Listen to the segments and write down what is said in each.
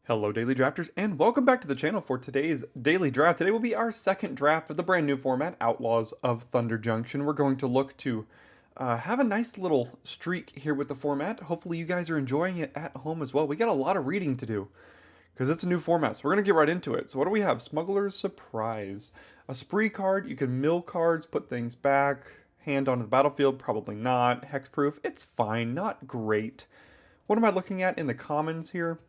Hello Daily Drafters and welcome back to the channel for today's Daily Draft. Today will be our second draft of the brand new format, Outlaws of Thunder Junction. We're going to look to have a nice little streak here with the format. Hopefully you guys are enjoying it at home as well. We got a lot of reading to do because it's a new format, so we're going to get right into it. So what do we have? Smuggler's Surprise. A spree card, you can mill cards, put things back, hand onto the battlefield, probably not. Hexproof, it's fine, not great. What am I looking at in the commons here?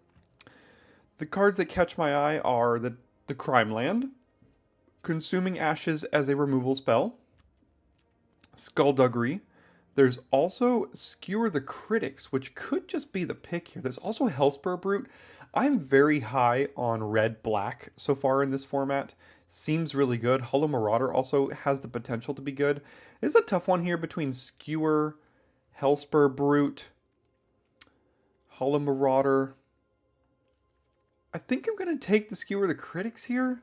The cards that catch my eye are the Crime Land, Consuming Ashes as a removal spell, Skullduggery. There's also Skewer the Critics, which could just be the pick here. There's also Hellspur Brute. I'm very high on red-black so far in this format. Seems really good. Hollow Marauder also has the potential to be good. It's a tough one here between Skewer, Hellspur Brute, Hollow Marauder. I think I'm going to take the Skewer the Critics here.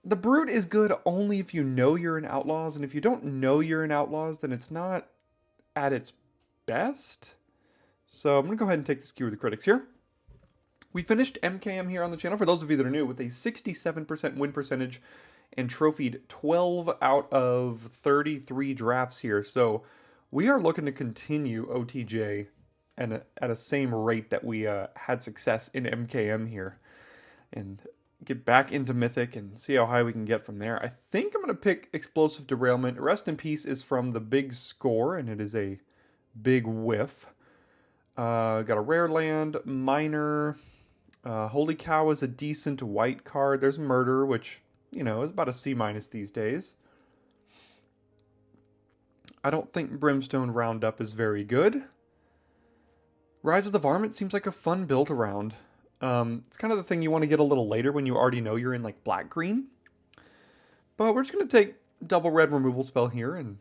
The Brute is good only if you know you're in Outlaws, and if you don't know you're in Outlaws, then it's not at its best. So I'm going to go ahead and take the Skewer the Critics here. We finished MKM here on the channel, for those of you that are new, with a 67% win percentage and trophied 12 out of 33 drafts here. So we are looking to continue OTJ and at a same rate that we had success in MKM here, and get back into Mythic and see how high we can get from there. I think I'm going to pick Explosive Derailment. Rest in Peace is from the Big Score, and it is a big whiff. Got a rare land, Minor. Holy Cow is a decent white card. There's Murder, which, you know, is about a C- these days. I don't think Brimstone Roundup is very good. Rise of the Varmint seems like a fun build around. It's kind of the thing you want to get a little later when you already know you're in like black-green. But we're just going to take double red removal spell here and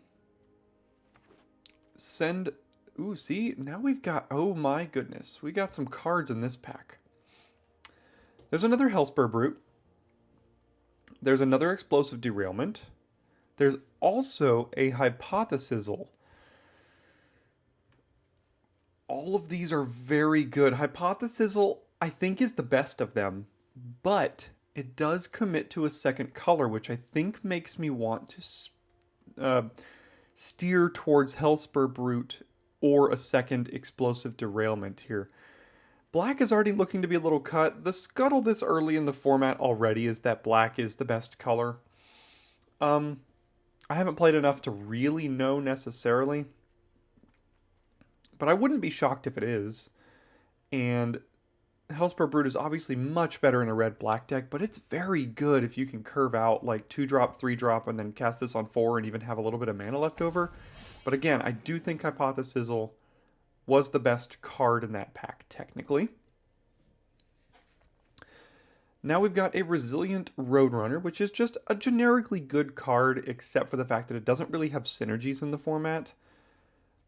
send... Ooh, see? Now we've got... Oh my goodness. We got some cards in this pack. There's another Hellspur Brute. There's another Explosive Derailment. There's also a Hypothesizzle. All of these are very good. Hypothesizzle, I think, is the best of them, but it does commit to a second color, which I think makes me want to steer towards Hellspur Brute or a second Explosive Derailment here. Black is already looking to be a little cut. The scuttle this early in the format already is that black is the best color. I haven't played enough to really know necessarily, but I wouldn't be shocked if it is. And Hellspur Brute is obviously much better in a red-black deck, but it's very good if you can curve out like 2-drop, 3-drop, and then cast this on 4 and even have a little bit of mana left over. But again, I do think Hypothesizzle was the best card in that pack, technically. Now we've got a Resilient Roadrunner, which is just a generically good card, except for the fact that it doesn't really have synergies in the format.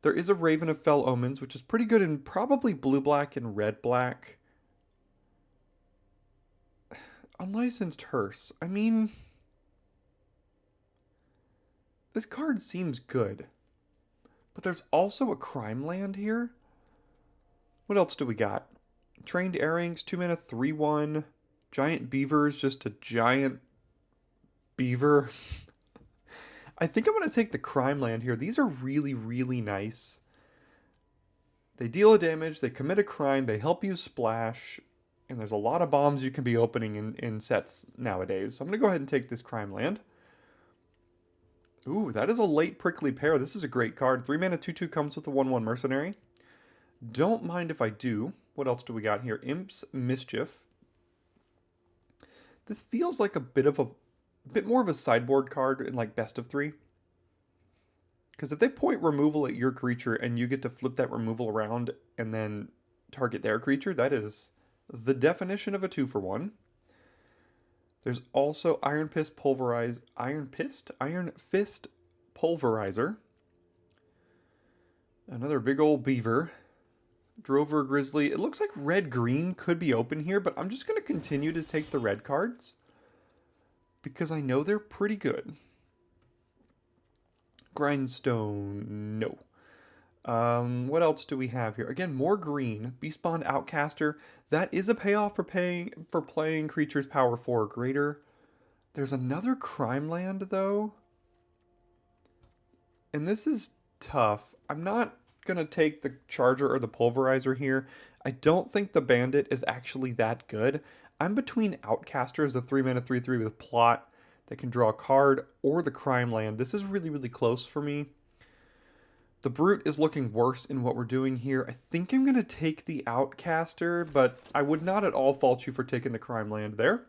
There is a Raven of Fell Omens, which is pretty good in probably blue-black and red-black. Unlicensed Hearse. I mean, this card seems good. But there's also a Crime Land here. What else do we got? Trained Airings, 2 mana, 3/1. Giant Beavers, just a giant beaver. I think I'm going to take the Crime Land here. These are really, really nice. They deal a damage, they commit a crime, they help you splash, and there's a lot of bombs you can be opening in sets nowadays. So I'm going to go ahead and take this Crime Land. Ooh, that is a late Prickly Pear. This is a great card. 3 mana, 2/2 comes with a 1/1 Mercenary. Don't mind if I do. What else do we got here? Imp's Mischief. This feels like a bit more of a sideboard card in like best of 3. Because if they point removal at your creature and you get to flip that removal around and then target their creature, that is the definition of a 2-for-1. There's also Iron Fist Pulverizer. Another big old beaver. Drover Grizzly. It looks like red-green could be open here, but I'm just going to continue to take the red cards because I know they're pretty good. Grindstone, no. What else do we have here? Again, more green. Beastbond Outcaster. That is a payoff for playing creatures power 4 or greater. There's another crime land though. And this is tough. I'm not gonna take the Charger or the Pulverizer here. I don't think the Bandit is actually that good. I'm between Outcaster as a 3 mana 3/3 with plot that can draw a card, or the Crime Land. This is really, really close for me. The Brute is looking worse in what we're doing here. I think I'm going to take the Outcaster, but I would not at all fault you for taking the Crime Land there.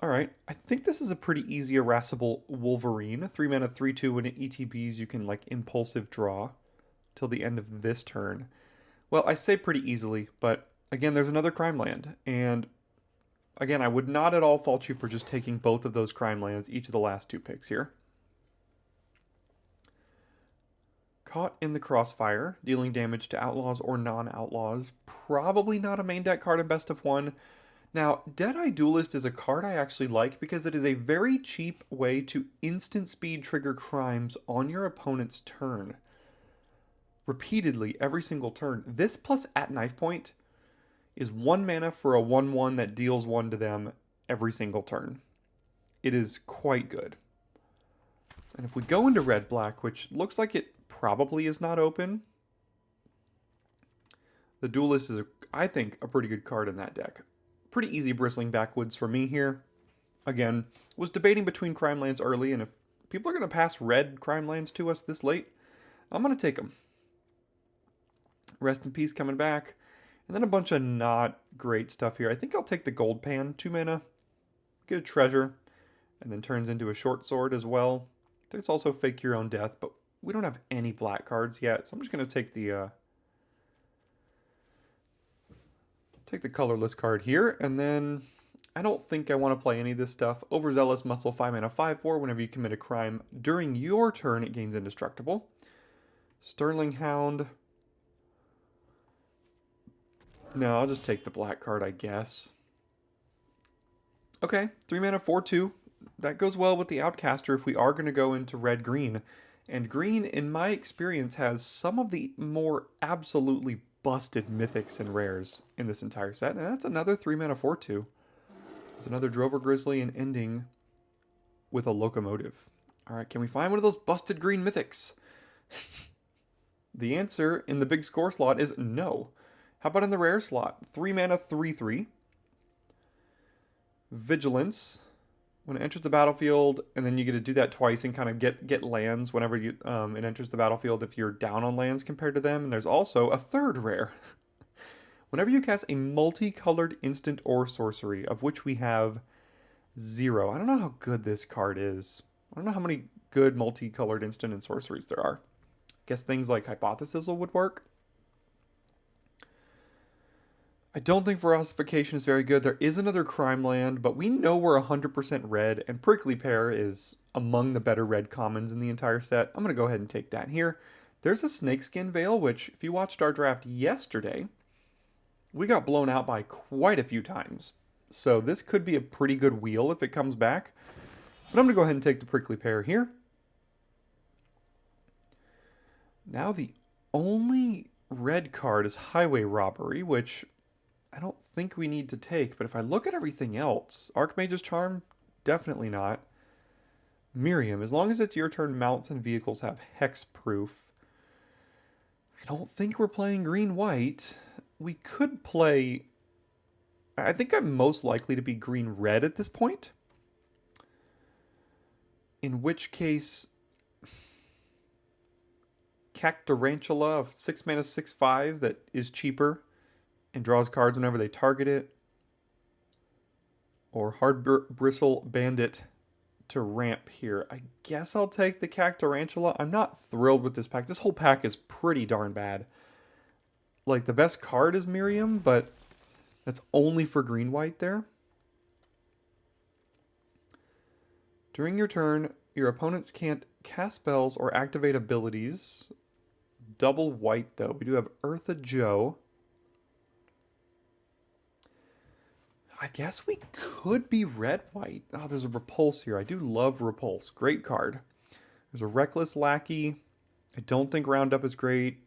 Alright, I think this is a pretty easy irascible Wolverine. 3 mana 3/2 when it ETBs you can like impulsive draw till the end of this turn. Well, I say pretty easily, but again there's another Crime Land, and again I would not at all fault you for just taking both of those Crime Lands each of the last 2 picks here. Caught in the Crossfire, dealing damage to outlaws or non-outlaws. Probably not a main deck card in best of 1. Now, Deadeye Duelist is a card I actually like because it is a very cheap way to instant speed trigger crimes on your opponent's turn. Repeatedly, every single turn. This plus at knife point is 1 mana for a 1/1 that deals 1 to them every single turn. It is quite good. And if we go into red-black, which looks like it probably is not open, the Duelist is, I think, a pretty good card in that deck. Pretty easy bristling backwoods for me here. Again, was debating between Crime Lands early, and if people are going to pass red Crime Lands to us this late, I'm going to take them. Rest in Peace coming back. And then a bunch of not great stuff here. I think I'll take the Gold Pan, 2 mana, get a treasure, and then turns into a short sword as well. There's also Fake Your Own Death, but we don't have any black cards yet, so I'm just going to take the colorless card here, and then I don't think I want to play any of this stuff. Overzealous Muscle, 5 mana 5/4. Whenever you commit a crime during your turn, it gains indestructible. Sterling Hound. No, I'll just take the black card, I guess. Okay, 3 mana 4/2. That goes well with the Outcaster if we are going to go into red-green. And green, in my experience, has some of the more absolutely busted mythics and rares in this entire set. And that's another 3 mana 4/2. There's another Drover Grizzly and ending with a Locomotive. Alright, can we find one of those busted green mythics? The answer in the big score slot is no. How about in the rare slot? 3 mana 3/3. Vigilance. When it enters the battlefield, and then you get to do that twice and kind of get lands whenever it enters the battlefield if you're down on lands compared to them. And there's also a third rare. Whenever you cast a multicolored instant or sorcery, of which we have 0. I don't know how good this card is. I don't know how many good multicolored instant and sorceries there are. I guess things like Hypothesis would work. I don't think Ferocification is very good. There is another Crime Land, but we know we're 100% red, and Prickly Pear is among the better red commons in the entire set. I'm going to go ahead and take that here. There's a Snakeskin Veil, which, if you watched our draft yesterday, we got blown out by quite a few times. So this could be a pretty good wheel if it comes back. But I'm going to go ahead and take the Prickly Pear here. Now the only red card is Highway Robbery, which I don't think we need to take, but if I look at everything else, Archmage's Charm, definitely not. Miriam, as long as it's your turn, mounts and vehicles have hexproof. I don't think we're playing green-white. We could play... I think I'm most likely to be green-red at this point. In which case... Cactarantula of 6 mana 6/5 that is cheaper and draws cards whenever they target it. Or Hard Bristle Bandit to ramp here. I guess I'll take the Cactarantula. I'm not thrilled with this pack. This whole pack is pretty darn bad. Like, the best card is Miriam, but that's only for green-white there. During your turn, your opponents can't cast spells or activate abilities. Double white, though. We do have Eartha Joe. I guess we could be red-white. Oh, there's a Repulse here. I do love Repulse. Great card. There's a Reckless Lackey. I don't think Roundup is great.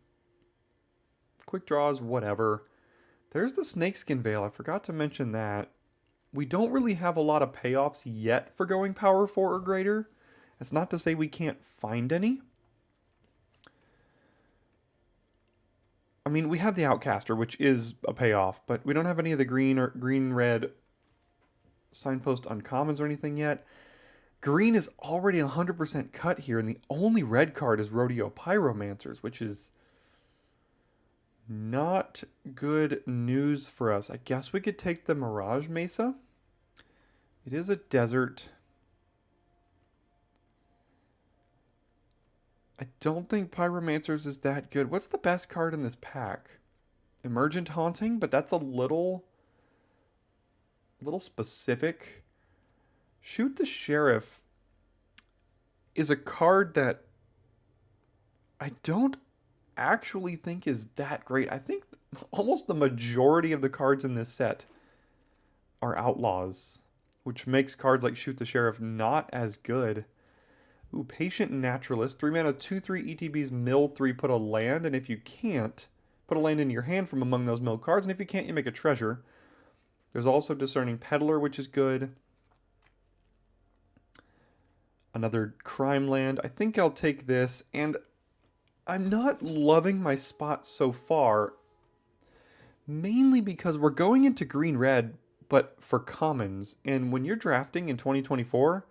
Quick draws, whatever. There's the Snakeskin Veil. I forgot to mention that. We don't really have a lot of payoffs yet for going power 4 or greater. That's not to say we can't find any. I mean, we have the Outcaster, which is a payoff, but we don't have any of the green or green-red signpost uncommons or anything yet. Green is already 100% cut here, and the only red card is Rodeo Pyromancers, which is not good news for us. I guess we could take the Mirage Mesa. It is a desert. I don't think Pyromancers is that good. What's the best card in this pack? Emergent Haunting, but that's a little specific. Shoot the Sheriff is a card that I don't actually think is that great. I think almost the majority of the cards in this set are Outlaws, which makes cards like Shoot the Sheriff not as good. Ooh, Patient Naturalist. 3 mana, 2/3 ETBs, mill 3, put a land, and if you can't, put a land in your hand from among those milled cards, and if you can't, you make a treasure. There's also Discerning Peddler, which is good. Another crime land. I think I'll take this, and I'm not loving my spot so far, mainly because we're going into green-red, but for commons, and when you're drafting in 2024,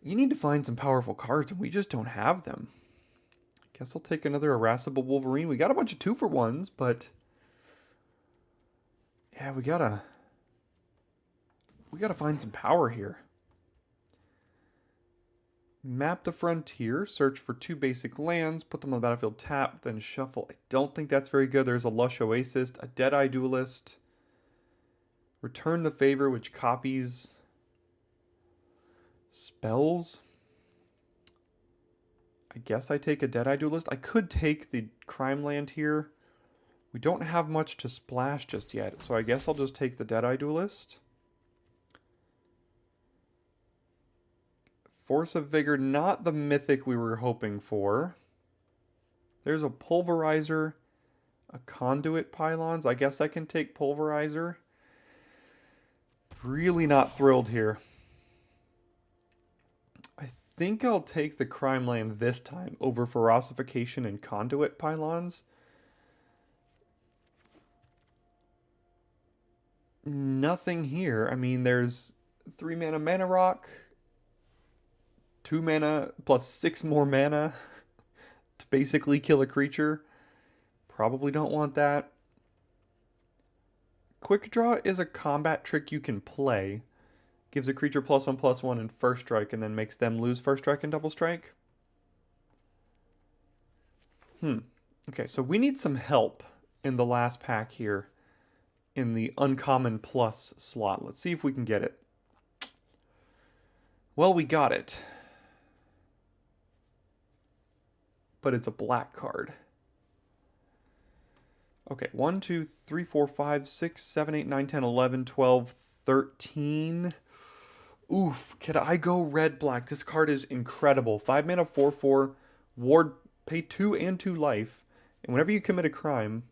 you need to find some powerful cards, and we just don't have them. I guess I'll take another Irascible Wolverine. We got a bunch of 2-for-1s, but yeah, we gotta find some power here. Map the Frontier, search for 2 basic lands, put them on the battlefield, tap, then shuffle. I don't think that's very good. There's a Lush Oasis, a Deadeye Duelist. Return the Favor, which copies spells. I guess I take a Deadeye Duelist. I could take the crime land here. We don't have much to splash just yet, so I guess I'll just take the Deadeye Duelist. Force of Vigor, not the mythic we were hoping for. There's a Pulverizer, a Conduit Pylons. I guess I can take Pulverizer. Really not thrilled here. I think I'll take the crime land this time over Ferocification and Conduit Pylons. Nothing here. I mean, there's 3 mana Mana Rock, 2 mana plus 6 more mana to basically kill a creature. Probably don't want that. Quick Draw is a combat trick you can play. Gives a creature +1/+1 and first strike, and then makes them lose first strike and double strike. Okay, so we need some help in the last pack here in the uncommon plus slot. Let's see if we can get it. Well, we got it. But it's a black card. Okay, 1, 2, 3, 4, 5, 6, 7, 8, 9, 10, 11, 12, 13. Oof, could I go red-black? This card is incredible. 5 mana, 4/4, ward, pay 2 and 2 life. And whenever you commit a crime,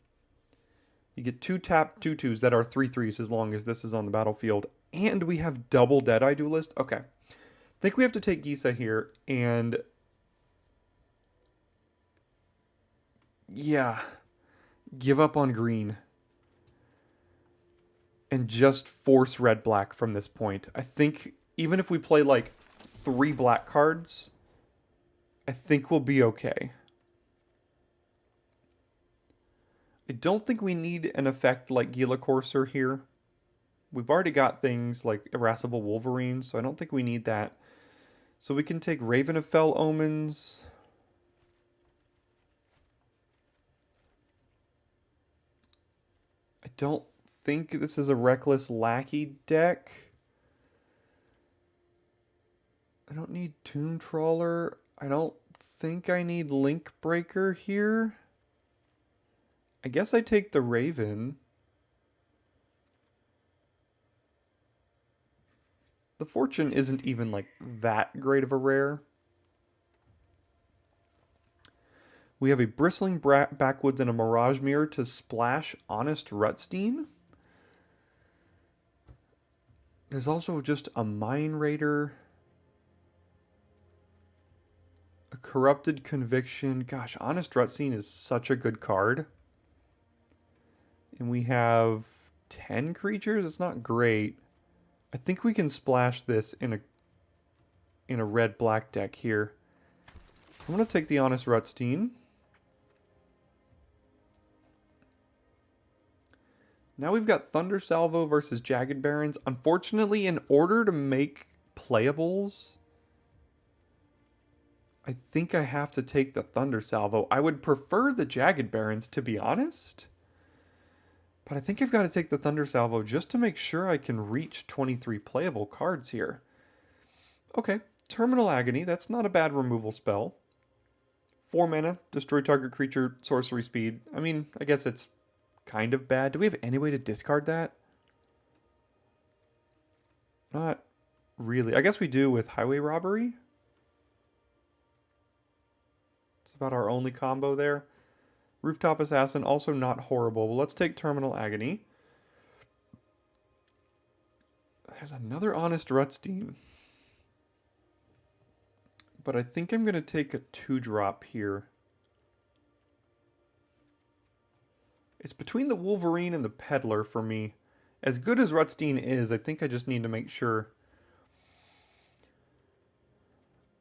you get 2 tap 2/2s that are 3/3s as long as this is on the battlefield. And we have double Deadeye Duelist. Okay. I think we have to take Gisa here, and yeah, give up on green and just force red-black from this point. I think even if we play like 3 black cards, I think we'll be okay. I don't think we need an effect like Gila Courser here. We've already got things like Irascible Wolverine, so I don't think we need that. So we can take Raven of Fell Omens. I don't think this is a Reckless Lackey deck. I don't need Tomb Trawler. I don't think I need Link Breaker here. I guess I take the Raven. The Fortune isn't even like that great of a rare. We have a Bristling Backwoods and a Mirage Mirror to splash Honest Rutstein. There's also just a Mine Raider. A Corrupted Conviction. Gosh, Honest Rutstein is such a good card. And we have 10 creatures. It's not great. I think we can splash this in a red-black deck here. I'm going to take the Honest Rutstein. Now we've got Thunder Salvo versus Jagged Barons. Unfortunately, in order to make playables, I think I have to take the Thunder Salvo. I would prefer the Jagged Barons, to be honest. But I think I've got to take the Thunder Salvo just to make sure I can reach 23 playable cards here. Okay, Terminal Agony. That's not a bad removal spell. 4 mana, destroy target creature, sorcery speed. I mean, I guess it's kind of bad. Do we have any way to discard that? Not really. I guess we do with Highway Robbery. It's about our only combo there. Rooftop Assassin, also not horrible. Well, let's take Terminal Agony. There's another Honest Rutstein. But I think I'm going to take a 2-drop here. It's between the Wolverine and the Peddler for me. As good as Rutstein is, I think I just need to make sure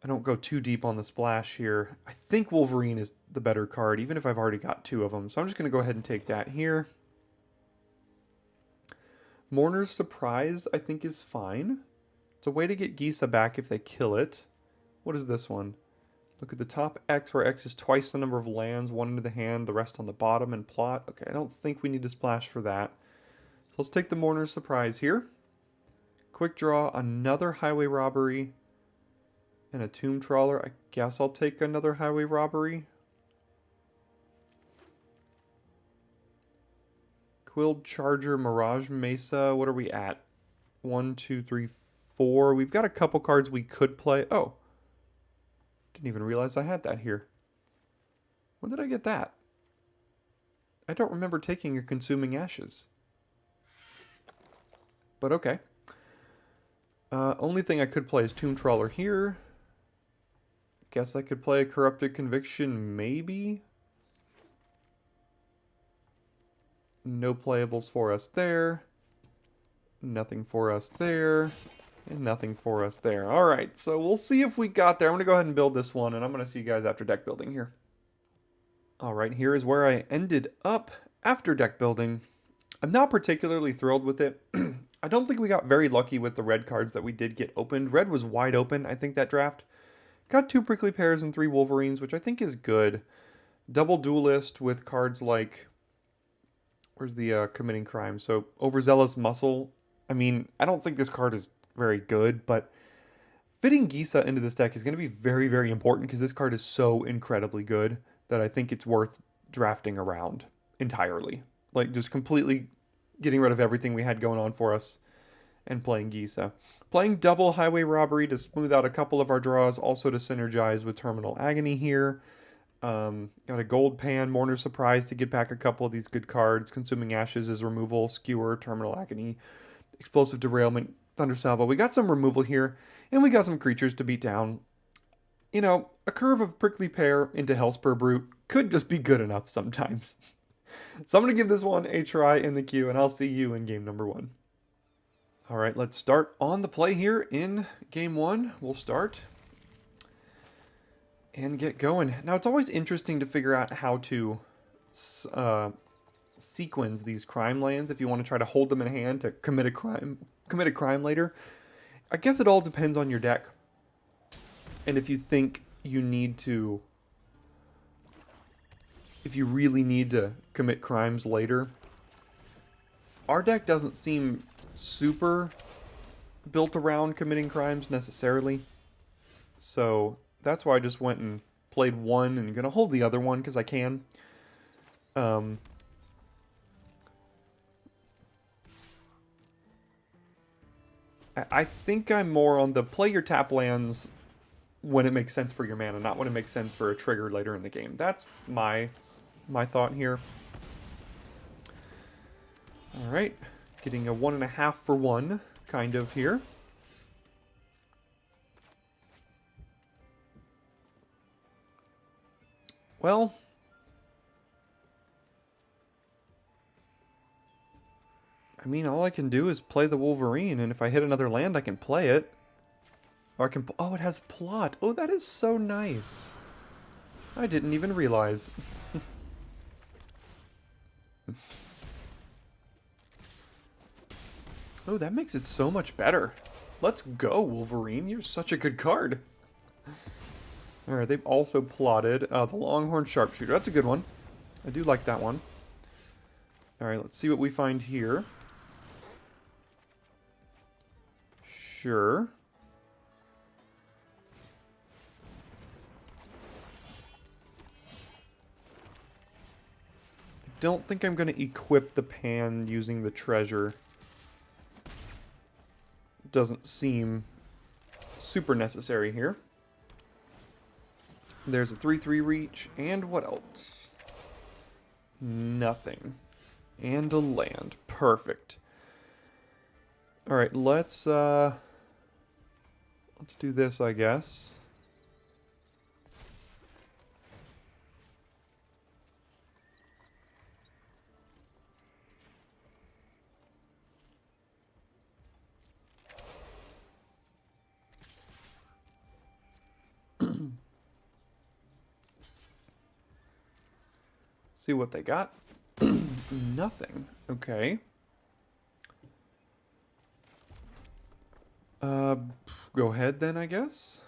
I don't go too deep on the splash here. I think Wolverine is the better card, even if I've already got 2 of them. So I'm just going to go ahead and take that here. Mourner's Surprise, I think, is fine. It's a way to get Gisa back if they kill it. What is this one? Look at the top X, where X is twice the number of lands, 1 into the hand, the rest on the bottom, and plot. Okay, I don't think we need to splash for that. So let's take the Mourner's Surprise here. Quick draw, another Highway Robbery, and a Tomb Trawler. I guess I'll take another Highway Robbery. Quilled Charger, Mirage Mesa. What are we at? 1, 2, 3, 4. We've got a couple cards we could play. Oh. Didn't even realize I had that here. When did I get that? I don't remember taking a Consuming Ashes. But okay. Only thing I could play is Tomb Trawler here. Guess I could play a Corrupted Conviction, maybe? No playables for us there. Nothing for us there. And nothing for us there. Alright, so we'll see if we got there. I'm going to go ahead and build this one, and I'm going to see you guys after deck building here. Alright, here is where I ended up after deck building. I'm not particularly thrilled with it. I don't think we got very lucky with the red cards that we did get opened. Red was wide open, I think, that draft. Got 2 Prickly Pears and 3 Wolverines, which I think is good. Double Duelist with cards like... Where's the Committing Crime? So, Overzealous Muscle. I mean, I don't think this card is very good, but fitting Gisa into this deck is going to be very, very important because this card is so incredibly good that I think it's worth drafting around entirely. Like, just completely getting rid of everything we had going on for us and playing Gisa. Playing double Highway Robbery to smooth out a couple of our draws, also to synergize with Terminal Agony here. Got a Gold Pan, Mourner's Surprise to get back a couple of these good cards. Consuming Ashes is removal, Skewer, Terminal Agony, Explosive Derailment, Thunder Salvo. We got some removal here, and we got some creatures to beat down. You know, a curve of Prickly Pear into Hellspur Brute could just be good enough sometimes. So I'm going to give this one a try in the queue, and I'll see you in game number 1. Alright, let's start on the play here in game 1. We'll start and get going. Now, it's always interesting to figure out how to sequence these crime lands if you want to try to hold them in hand to commit a crime later. I guess it all depends on your deck. And if you think you need to... If you really need to commit crimes later. Our deck doesn't seem super built around committing crimes necessarily. So that's why I just went and played one and going to hold the other one because I can. I think I'm more on the play your tap lands when it makes sense for your mana, not when it makes sense for a trigger later in the game. That's my thought here. All right, getting a 1.5 for 1 kind of here. Well, I mean, all I can do is play the Wolverine, and if I hit another land, I can play it. Or I can... Oh, it has plot. Oh, that is so nice. I didn't even realize. Oh, that makes it so much better. Let's go, Wolverine. You're such a good card. Alright, they've also plotted the Longhorn Sharpshooter. That's a good one. I do like that one. Alright, let's see what we find here. Sure. I don't think I'm going to equip the pan using the treasure. Doesn't seem super necessary here. There's a 3/3 reach, and what else? Nothing. And a land. Perfect. Alright, let's do this, I guess. See what they got. Nothing. Okay. Go ahead then, I guess.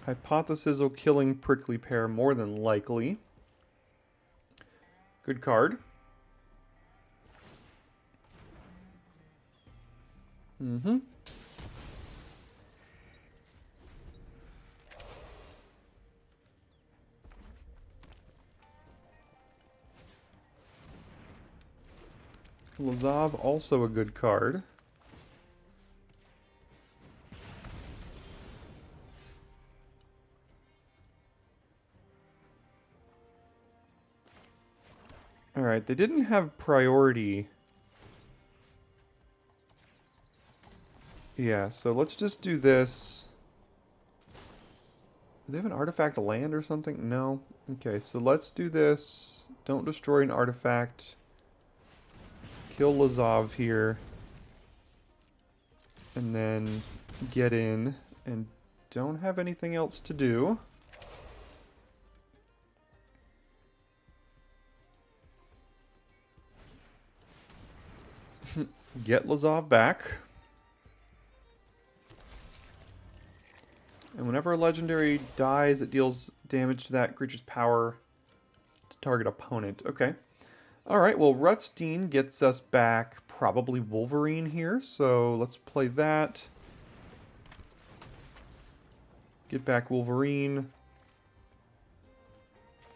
Hypothesizel killing prickly pear, more than likely. Good card. Mm-hmm. Lazav, also a good card. Alright, they didn't have priority. Yeah, so let's just do this. Do they have an artifact land or something? No. Okay, so let's do this. Don't destroy an artifact. Kill Lazav here. And then get in. And don't have anything else to do. Get Lazav back. And whenever a legendary dies, it deals damage to that creature's power to target opponent. Okay. Alright, well, Rutstein gets us back probably Wolverine here, so let's play that. Get back Wolverine.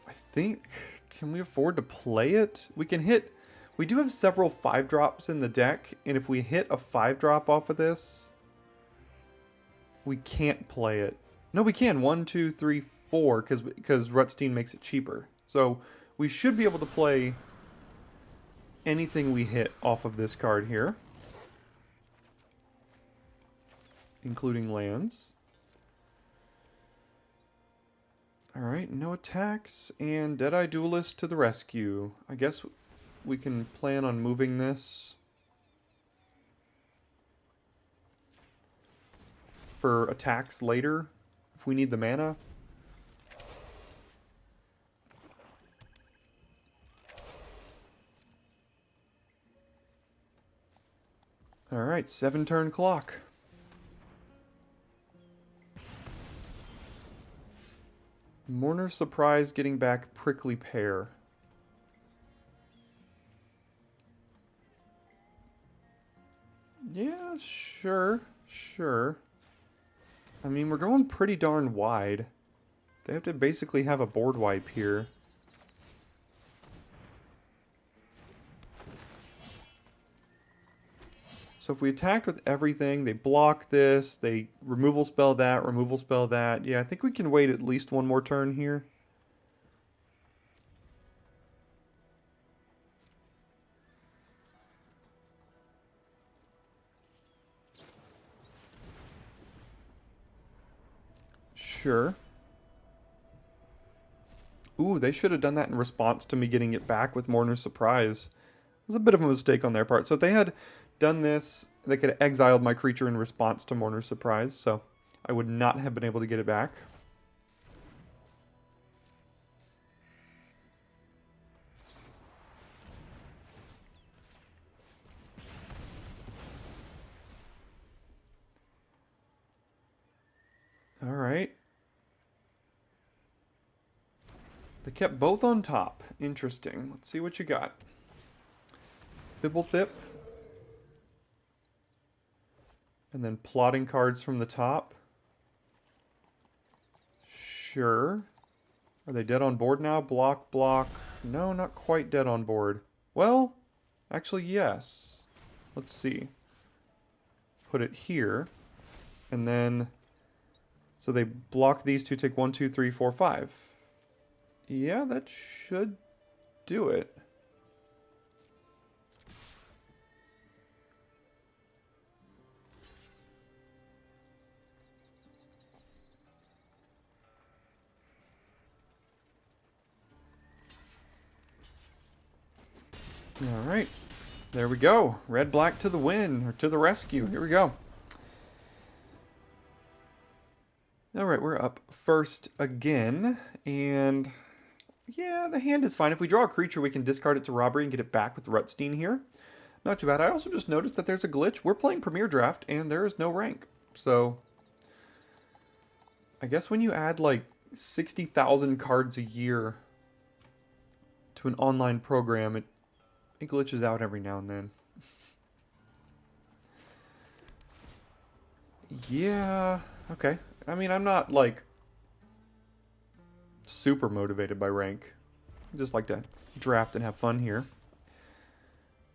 I think... Can we afford to play it? We can hit... We do have several 5-drops in the deck, and if we hit a 5-drop off of this, we can't play it. No, we can. 1, 2, 3, 4, because Rutstein makes it cheaper. So we should be able to play anything we hit off of this card here, including lands. Alright, no attacks, and Deadeye Duelist to the rescue. I guess we can plan on moving this for attacks later, if we need the mana. Alright, 7-turn clock. Mourner's Surprise getting back Prickly Pear. Yeah, sure. I mean, we're going pretty darn wide. They have to basically have a board wipe here. So So if we attacked with everything, they block this, they removal spell that, removal spell that. Yeah, I think we can wait at least one more turn here. Sure. Ooh, they should have done that in response to me getting it back with Mourner's Surprise. It was a bit of a mistake on their part. So if they had done this, they could have exiled my creature in response to Mourner's Surprise, so I would not have been able to get it back. All right. They kept both on top. Interesting. Let's see what you got. Fibblethip. And then plotting cards from the top. Sure. Are they dead on board now? Block, block. No, not quite dead on board. Well, actually, yes. Let's see. Put it here. And then... So they block these two, take 1, 2, 3, 4, 5. Yeah, that should do it. All right, there we go. Red black to the win, or to the rescue. Here we go. All right, we're up first again, and yeah, the hand is fine. If we draw a creature, we can discard it to robbery and get it back with Rutstein here. Not too bad. I also just noticed that there's a glitch. We're playing Premier Draft, and there is no rank. So, I guess when you add like 60,000 cards a year to an online program, it glitches out every now and then. Yeah, okay. I mean, I'm not, like, super motivated by rank. I just like to draft and have fun here.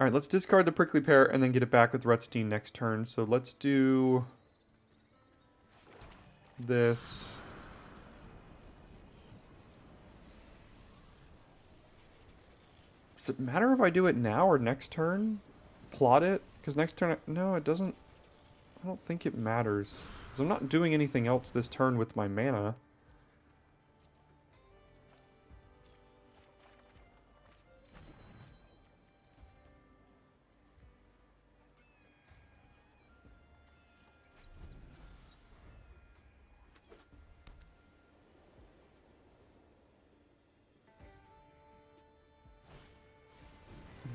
Alright, let's discard the Prickly Pear and then get it back with Rutstein next turn. So let's do this. Does it matter if I do it now or next turn? Plot it? Because next turn... No, it doesn't... I don't think it matters. Because I'm not doing anything else this turn with my mana.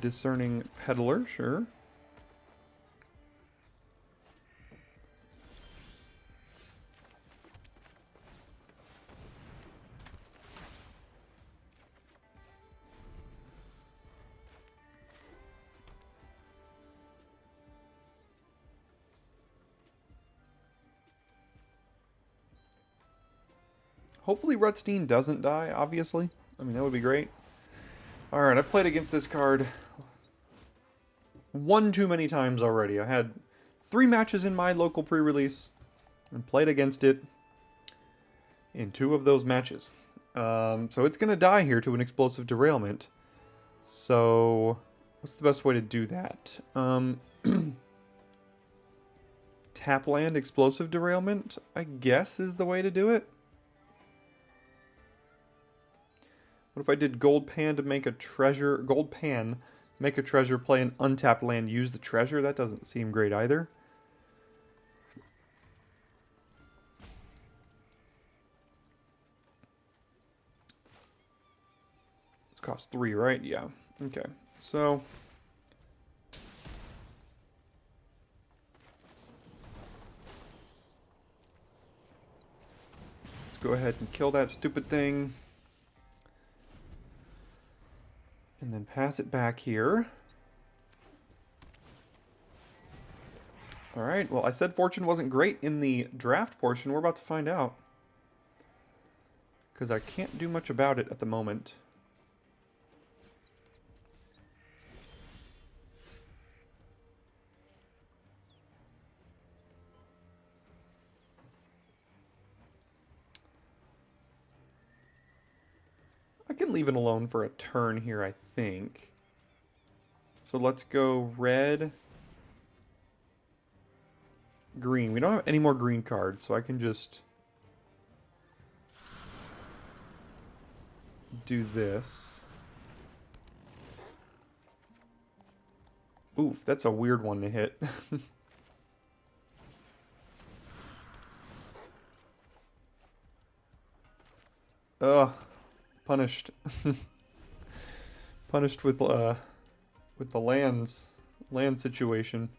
Discerning Peddler, sure. Hopefully Rutstein doesn't die, obviously. I mean, that would be great. Alright, I've played against this card one too many times already. I had 3 matches in my local pre-release and played against it in 2 of those matches. So it's going to die here to an explosive derailment. So what's the best way to do that? Tap land explosive derailment, I guess, is the way to do it. What if I did gold pan to make a treasure? Gold pan, make a treasure, play an untapped land, use the treasure? That doesn't seem great either. It costs 3, right? Yeah. Okay. So let's go ahead and kill that stupid thing. And then pass it back here. Alright, well, I said fortune wasn't great in the draft portion. We're about to find out. Because I can't do much about it at the moment. can leave it alone for a turn here, I think. So let's go red, green. We don't have any more green cards, so I can just do this. Oof, that's a weird one to hit. Ugh, punished. Punished with the land situation.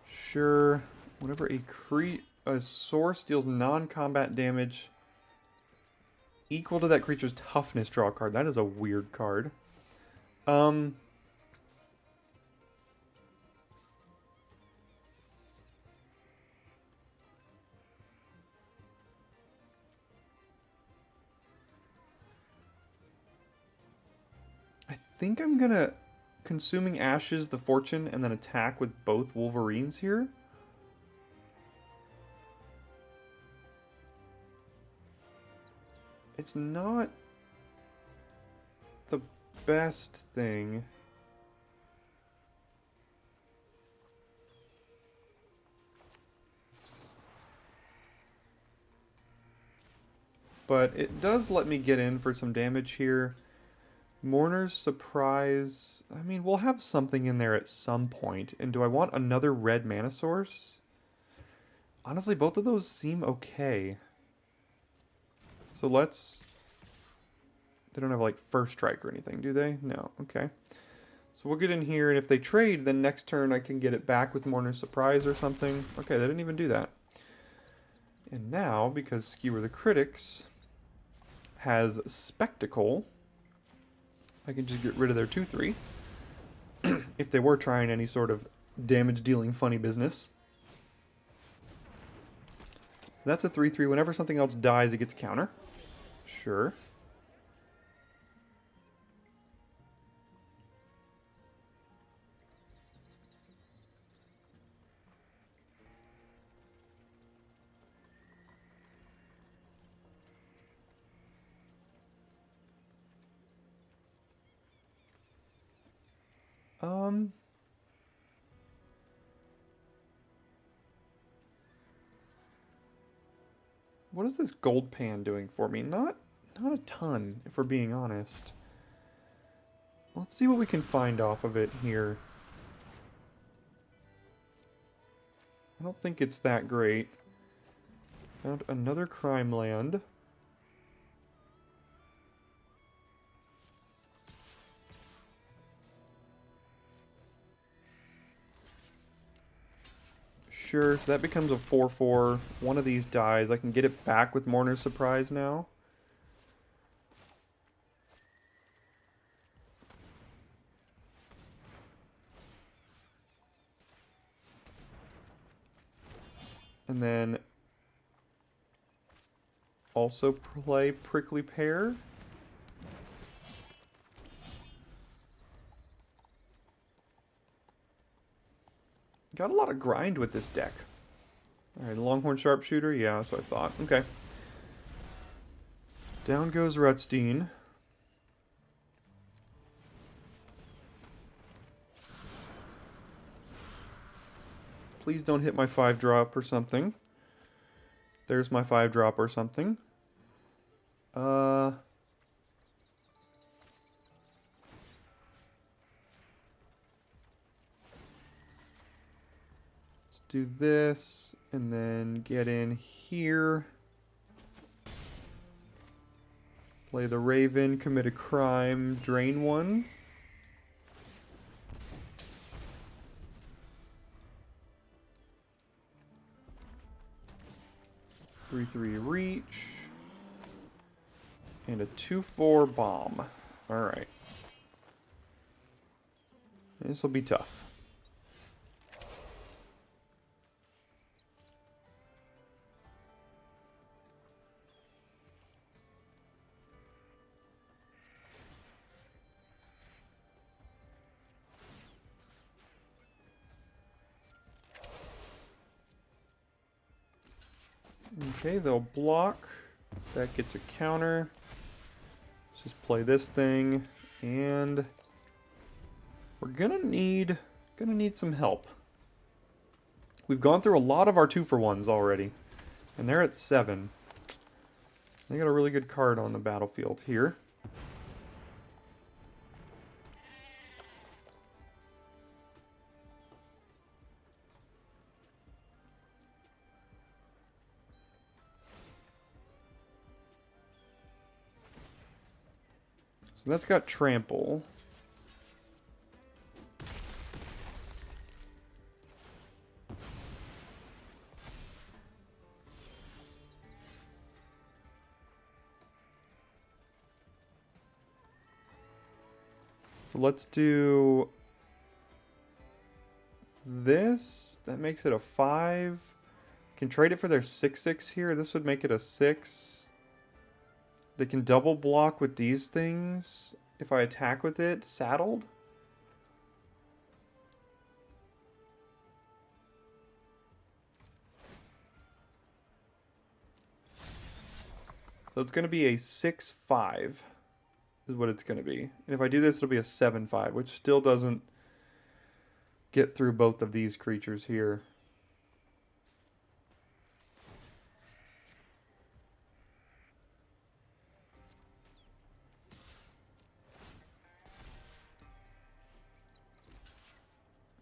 Sure. Whenever a source deals non-combat damage equal to that creature's toughness, draw a card. That is a weird card. I think I'm gonna Consuming Ashes the Fortune and then attack with both Wolverines here. It's not the best thing. But it does let me get in for some damage here. Mourner's Surprise. I mean, we'll have something in there at some point. And do I want another red mana source? Honestly, both of those seem okay. So let's... They don't have, like, first strike or anything, do they? No. Okay. So we'll get in here, and if they trade, then next turn I can get it back with Mourner's Surprise or something. Okay, they didn't even do that. And now, because Skewer the Critics has Spectacle, I can just get rid of their 2/3 if they were trying any sort of damage-dealing funny business. That's a 3/3. Whenever something else dies, it gets counter. Sure. What is this gold pan doing for me? Not a ton, if we're being honest. Let's see what we can find off of it here. I don't think it's that great. Found another crime land. Sure, so that becomes a 4/4. One of these dies. I can get it back with Mourner's Surprise now. And then also play Prickly Pear. Got a lot of grind with this deck. Alright, Longhorn Sharpshooter. Yeah, that's what I thought. Okay. Down goes Rutstein. Please don't hit my 5-drop or something. There's my 5-drop or something. Do this, and then get in here. Play the Raven, commit a crime, drain one. Three reach. And a 2/4 bomb. Alright. This will be tough. Okay, they'll block. That gets a counter. Let's just play this thing, and we're gonna need some help. We've gone through a lot of our 2-for-1s already, and they're at 7. They got a really good card on the battlefield here. So that's got trample. So let's do this. That makes it a 5. Can trade it for their 6/6 here. This would make it a 6. They can double block with these things if I attack with it saddled. So it's going to be a 6/5 is what it's going to be. And if I do this, it'll be a 7/5, which still doesn't get through both of these creatures here.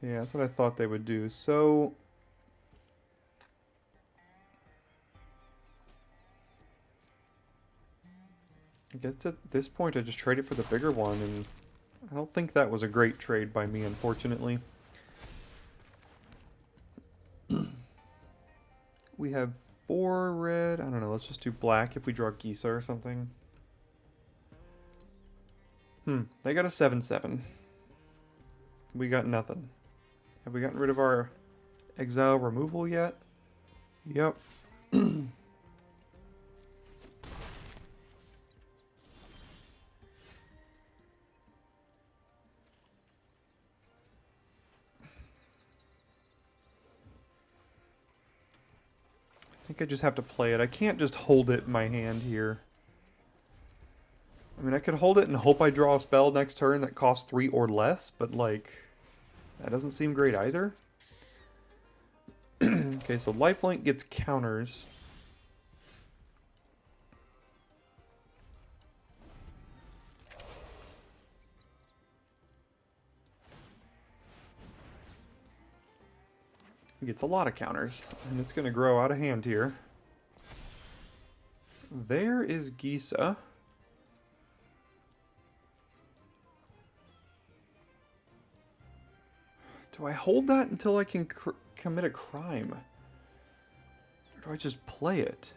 Yeah, that's what I thought they would do. So I guess at this point I just trade it for the bigger one, and I don't think that was a great trade by me, unfortunately. We have 4 red. I don't know, let's just do black if we draw Gisa or something. They got a 7/7. We got nothing. Have we gotten rid of our exile removal yet? Yep. I think I just have to play it. I can't just hold it in my hand here. I mean, I could hold it and hope I draw a spell next turn that costs 3 or less, but, like, that doesn't seem great either. Okay, so lifelink gets counters. It gets a lot of counters, and it's going to grow out of hand here. There is Gisa. Do I hold that until I can commit a crime? Or do I just play it?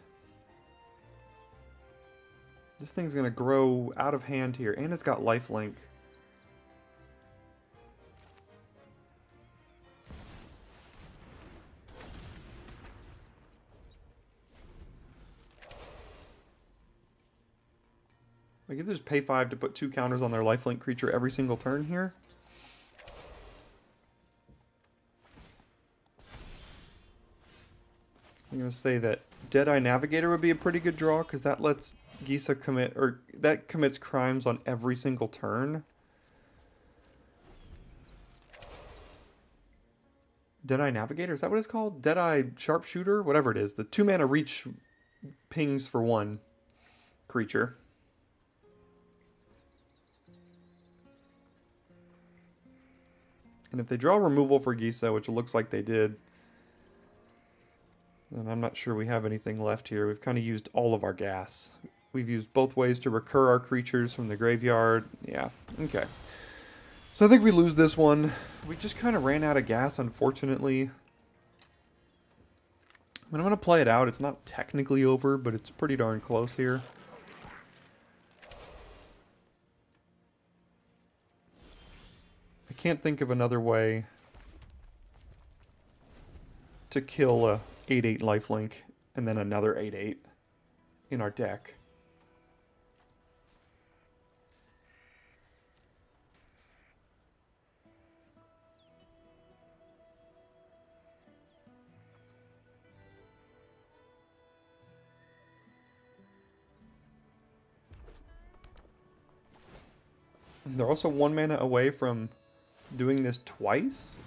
This thing's going to grow out of hand here, and it's got lifelink. I could just pay 5 to put 2 counters on their lifelink creature every single turn here. I'm going to say that Deadeye Navigator would be a pretty good draw, because that lets Gisa commit, or that commits crimes on every single turn. Deadeye Navigator, is that what it's called? Deadeye Sharpshooter? Whatever it is. The 2-mana reach pings for 1 creature. And if they draw removal for Gisa, which it looks like they did, then I'm not sure we have anything left here. We've kind of used all of our gas. We've used both ways to recur our creatures from the graveyard. Yeah, okay. So I think we lose this one. We just kind of ran out of gas, unfortunately. I mean, I'm going to play it out. It's not technically over, but it's pretty darn close here. I can't think of another way to kill a 8/8 lifelink and then another 8/8 in our deck. They're also 1 mana away from doing this twice.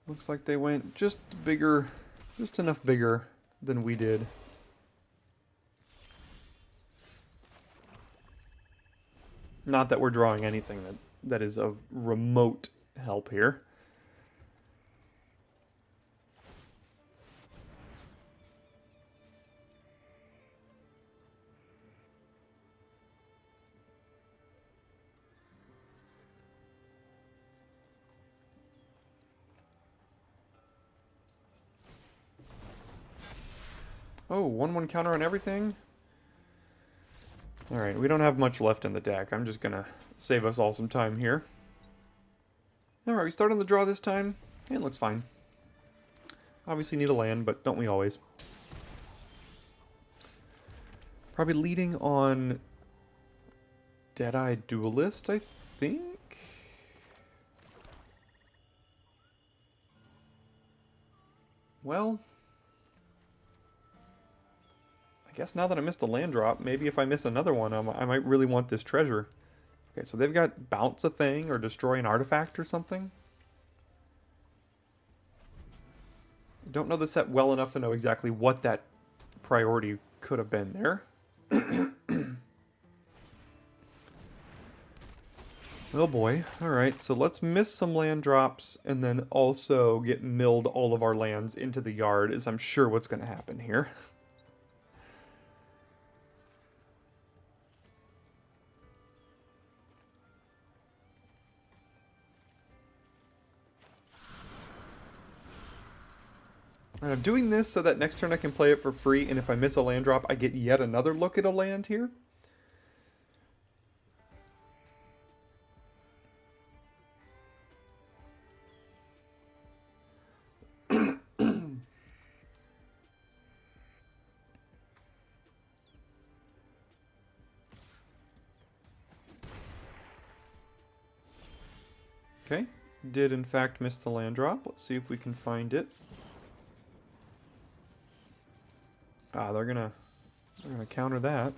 Looks like they went just bigger, just enough bigger than we did. Not that we're drawing anything that is of remote help here. Oh, 1/1 counter on everything? Alright, we don't have much left in the deck. I'm just gonna save us all some time here. Alright, we start on the draw this time. It looks fine. Obviously need a land, but don't we always? Probably leading on Deadeye Duelist, I think? Well, I guess now that I missed a land drop, maybe if I miss another one, I might really want this treasure. Okay, so they've got bounce a thing or destroy an artifact or something. Don't know the set well enough to know exactly what that priority could have been there. Oh boy. Alright, so let's miss some land drops and then also get milled all of our lands into the yard, is I'm sure what's going to happen here. I'm doing this so that next turn I can play it for free, and if I miss a land drop, I get yet another look at a land here. Okay, did in fact miss the land drop. Let's see if we can find it. Ah, they're gonna counter that.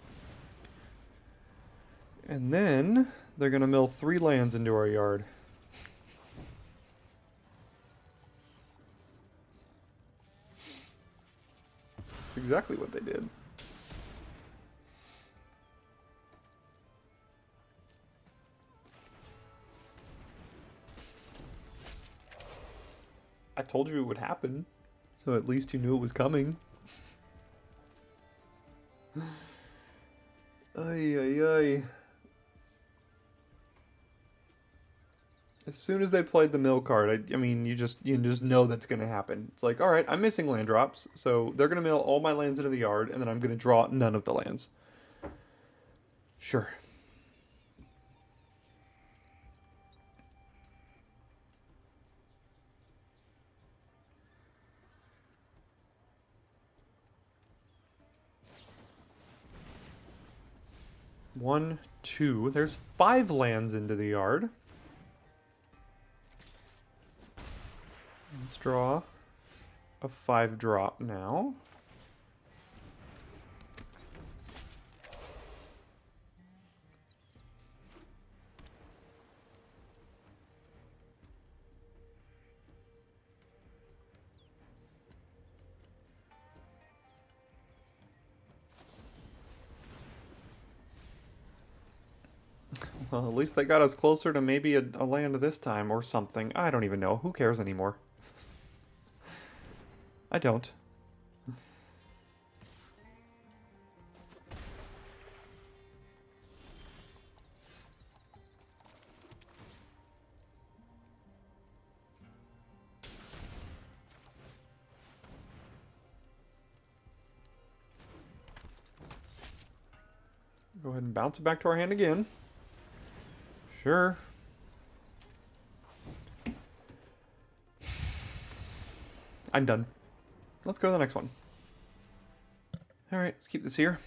And then they're gonna mill 3 lands into our yard. That's exactly what they did. I told you it would happen, so at least you knew it was coming. Ay, ay, ay. As soon as they played the mill card, I mean, you just know that's going to happen. It's like, all right, I'm missing land drops, so they're going to mill all my lands into the yard, and then I'm going to draw none of the lands. Sure. One, two. There's 5 lands into the yard. Let's draw a 5-drop now. Well, at least they got us closer to maybe a land this time or something. I don't even know. Who cares anymore? I don't. Go ahead and bounce it back to our hand again. Sure. I'm done. Let's go to the next one. Alright, let's keep this here.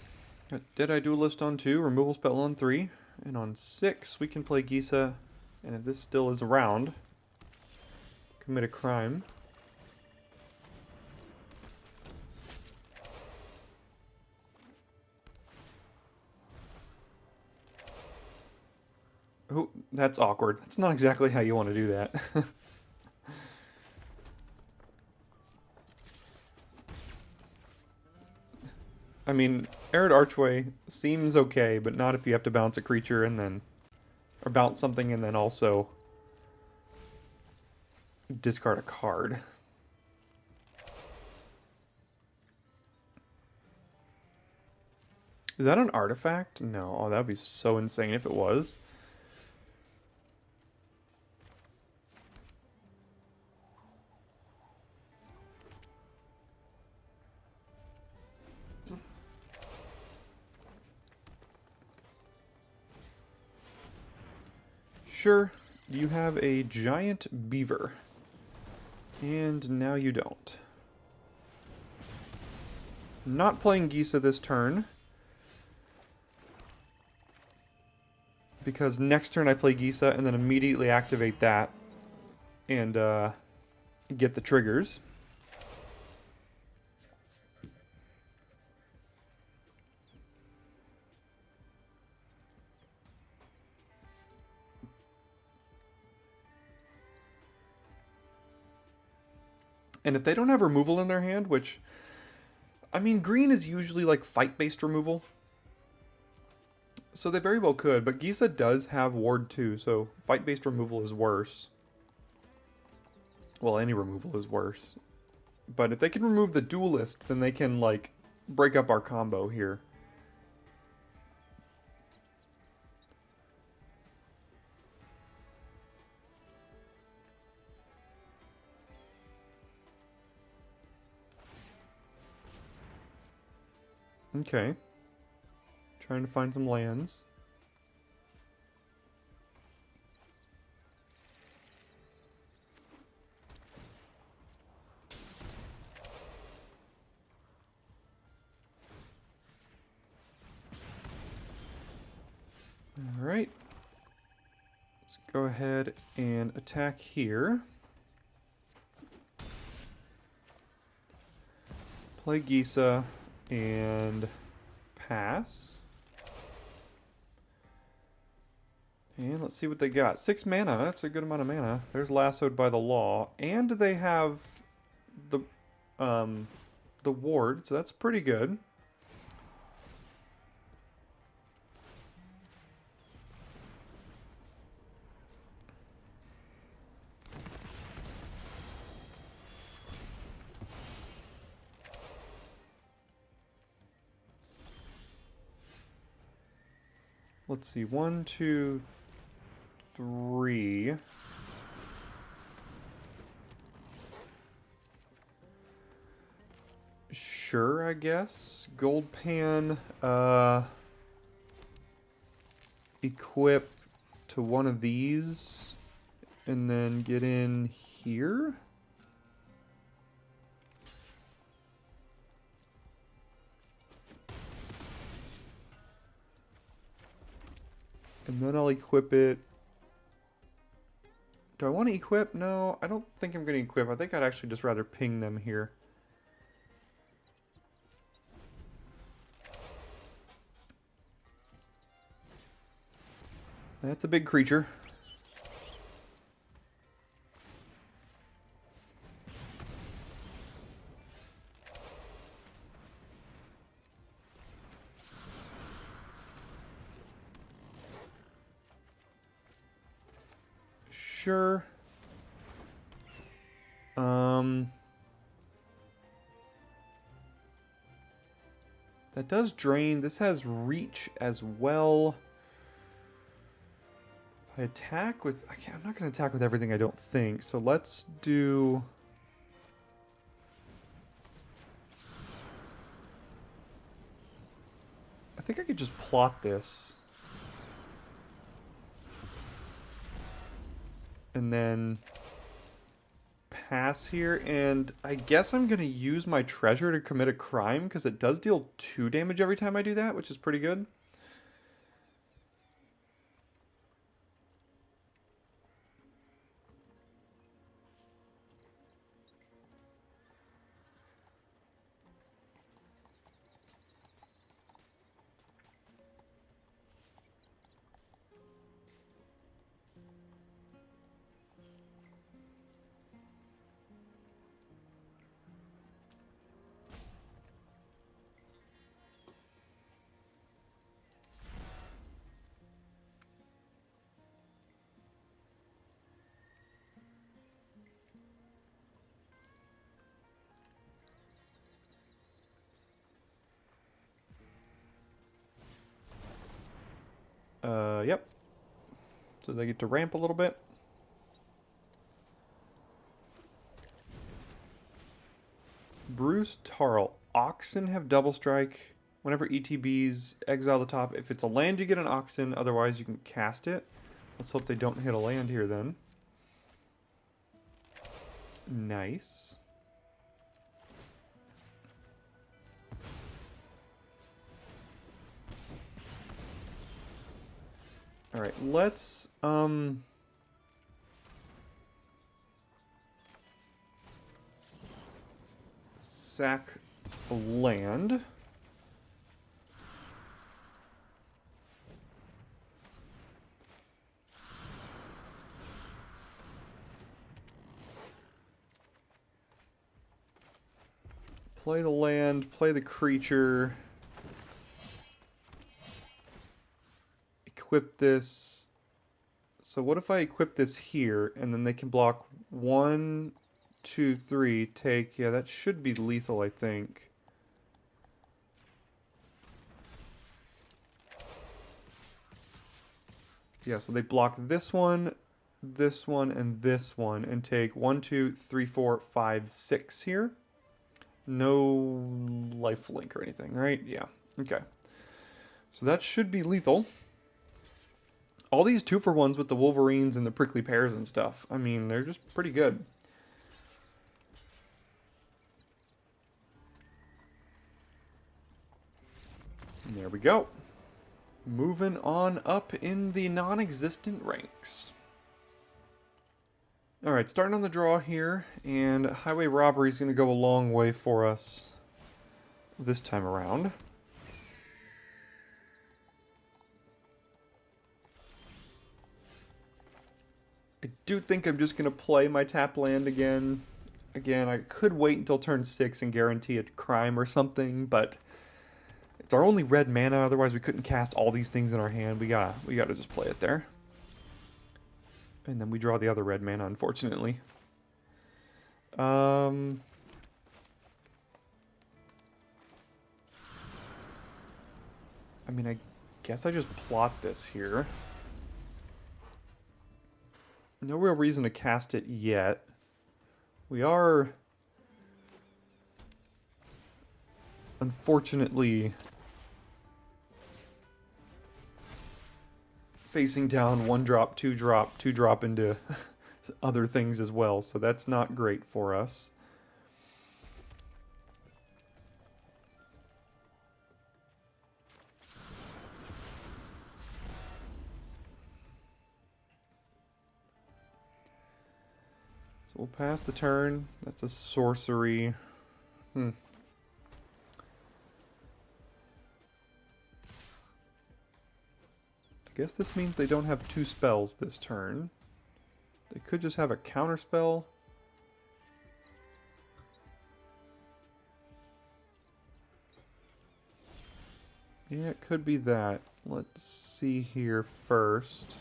Deadeye Duelist on 2, Removal Spell on 3, and on 6 we can play Gisa, and if this still is around, commit a crime. Oh, that's awkward. That's not exactly how you want to do that. I mean, Arid Archway seems okay, but not if you have to bounce a creature and then... or bounce something and then also... discard a card. Is that an artifact? No. Oh, that would be so insane if it was. Sure, you have a giant beaver. And now you don't. Not playing Gisa this turn. Because next turn I play Gisa and then immediately activate that. And get the triggers. And if they don't have removal in their hand, which... I mean, green is usually like fight-based removal. So they very well could, but Gisa does have Ward 2, so fight-based removal is worse. Well, any removal is worse. But if they can remove the Duelist, then they can, like, break up our combo here. Okay. Trying to find some lands. Alright. Let's go ahead and attack here. Play Gisa and pass. And let's see what they got. 6 mana, that's a good amount of mana. There's Lassoed by the Law. And they have the ward, so that's pretty good. Let's see, 1, 2, 3. Sure, I guess. Gold pan, equip to one of these, and then get in here. And then I'll equip it. Do I want to equip? No, I don't think I'm going to equip. I think I'd actually just rather ping them here. That's a big creature. Sure. That does drain. This has reach as well. If I attack with... I'm not going to attack with everything, I don't think. So let's do... I think I could just plot this. And then pass here, and I guess I'm going to use my treasure to commit a crime, because it does deal 2 damage every time I do that, which is pretty good. Yep. So they get to ramp a little bit. Bruce Tarl. Oxen have double strike. Whenever ETBs exile the top. If it's a land, you get an Oxen. Otherwise, you can cast it. Let's hope they don't hit a land here then. Nice. All right, let's sack a land. Play the land, play the creature. Equip this. So what if I equip this here, and then they can block 1, 2, 3, take... Yeah, that should be lethal, I think. Yeah, so they block this one, and this one, and take 1, 2, 3, 4, 5, 6 here. No lifelink or anything, right? Yeah, okay. So that should be lethal. All these 2-for-1s with the Wolverines and the prickly pears and stuff, I mean, they're just pretty good. And there we go. Moving on up in the non-existent ranks. Alright, starting on the draw here, and Highway Robbery is going to go a long way for us this time around. I do think I'm just going to play my tap land again. Again, I could wait until turn 6 and guarantee a crime or something, but it's our only red mana, otherwise we couldn't cast all these things in our hand. We gotta just play it there. And then we draw the other red mana, unfortunately. I mean, I guess I just plot this here. No real reason to cast it yet. We are, unfortunately, facing down 1-drop, 2-drop, 2-drop into other things as well, so that's not great for us. So we'll pass the turn. That's a sorcery. I guess this means they don't have 2 spells this turn. They could just have a counter spell. Yeah, it could be that. Let's see here first.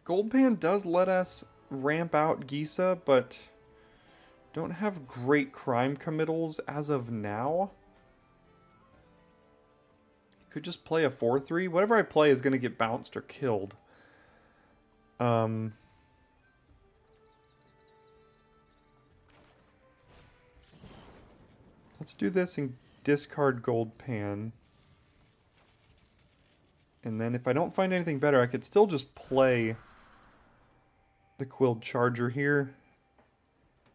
Goldpan does let us ramp out Gisa, but don't have great crime committals as of now. Could just play a 4-3. Whatever I play is going to get bounced or killed. Let's do this and discard Gold Pan. And then if I don't find anything better, I could still just play the Quilled Charger here.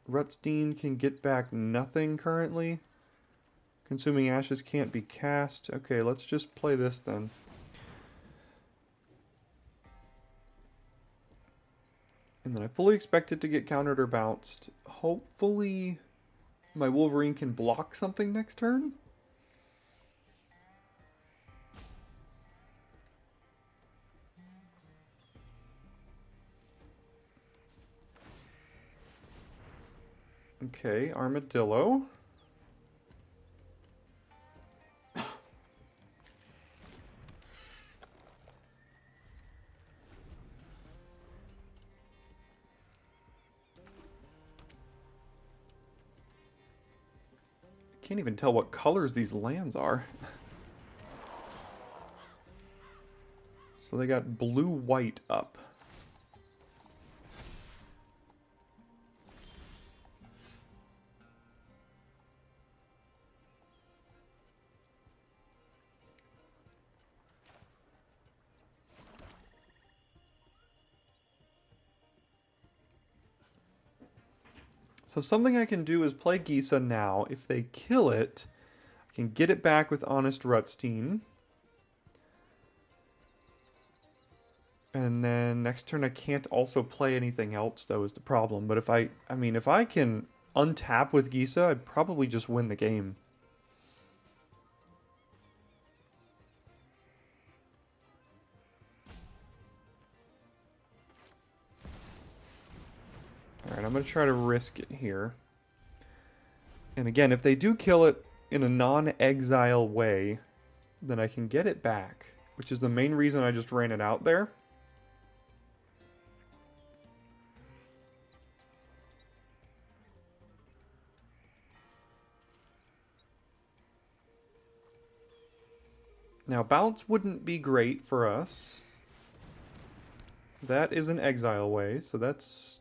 Rutstein can get back nothing currently. Consuming Ashes can't be cast. Okay, let's just play this then. And then I fully expect it to get countered or bounced. Hopefully my Wolverine can block something next turn. Okay, Armadillo. Can't even tell what colors these lands are. So they got blue-white up. So something I can do is play Gisa now. If they kill it, I can get it back with Honest Rutstein. And then next turn I can't also play anything else, though, is the problem. But if I mean, if I can untap with Gisa, I'd probably just win the game. Alright, I'm going to try to risk it here. And again, if they do kill it in a non-exile way, then I can get it back, which is the main reason I just ran it out there. Now, bounce wouldn't be great for us. That is an exile way, so that's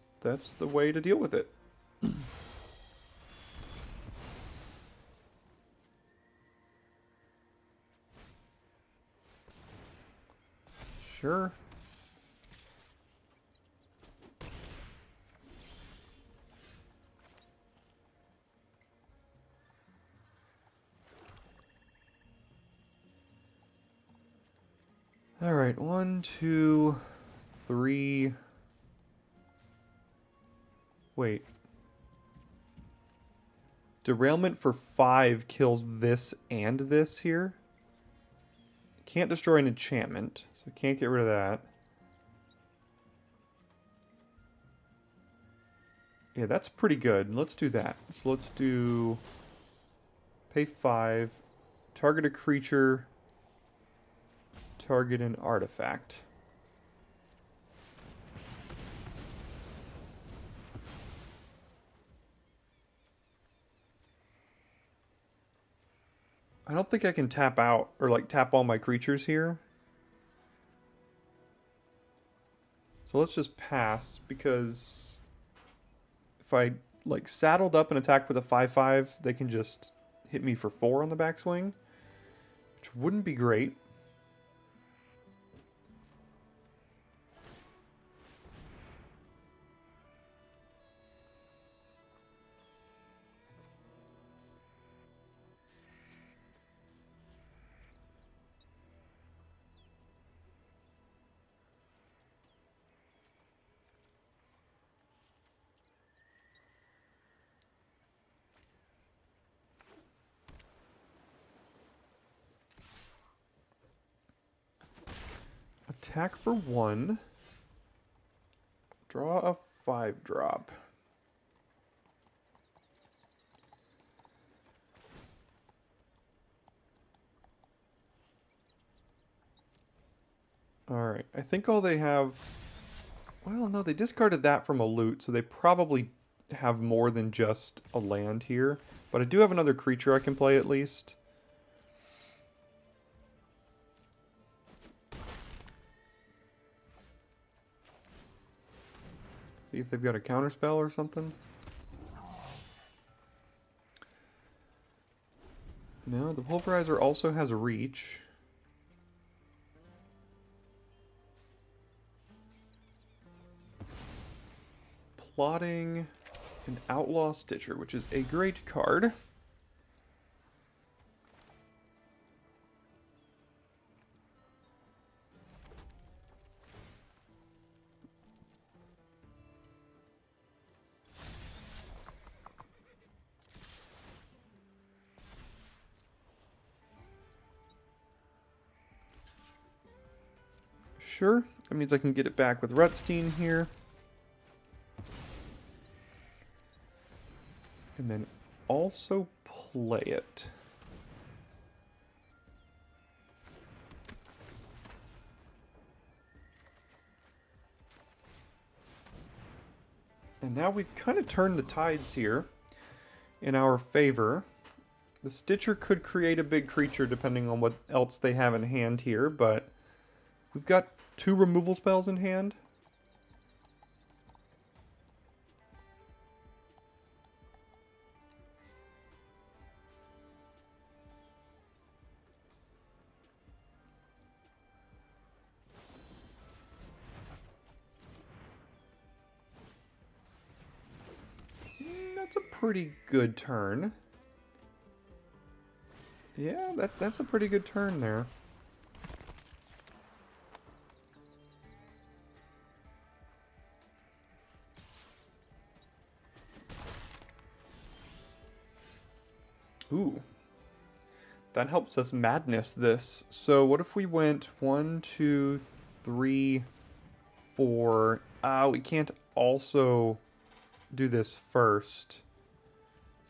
the way to deal with it. Sure. All right, 1, 2, 3. Wait. Derailment for 5 kills this and this here. Can't destroy an enchantment, so can't get rid of that. Yeah, that's pretty good. Let's do that. So let's do... Pay 5. Target a creature. Target an artifact. I don't think I can tap out, or like tap all my creatures here. So let's just pass, because if I like saddled up and attacked with a 5/5, they can just hit me for 4 on the backswing, which wouldn't be great. Attack for 1. Draw a 5-drop. Alright, I think all they have... Well, no, they discarded that from a loot, so they probably have more than just a land here. But I do have another creature I can play at least. See if they've got a counterspell or something. No, the Pulverizer also has a reach. Plotting an Outlaw Stitcher, which is a great card. Sure, that means I can get it back with Rutstein here. And then also play it. And now we've kind of turned the tides here in our favor. The Stitcher could create a big creature depending on what else they have in hand here, but we've got 2 removal spells in hand. That's a pretty good turn. Yeah, that's a pretty good turn there. Ooh. That helps us madness this. So what if we went 1, 2, 3, 4... we can't also do this first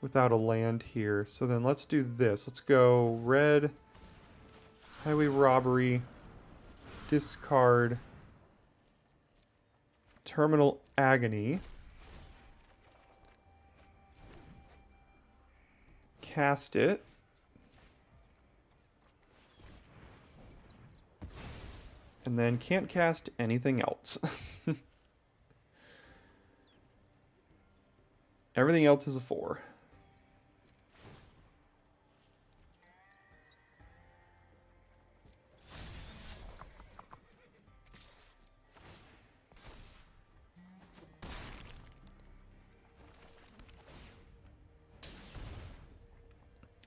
without a land here. So then let's do this. Let's go red, highway robbery, discard, terminal agony, cast it, and then can't cast anything else. Everything else is a 4.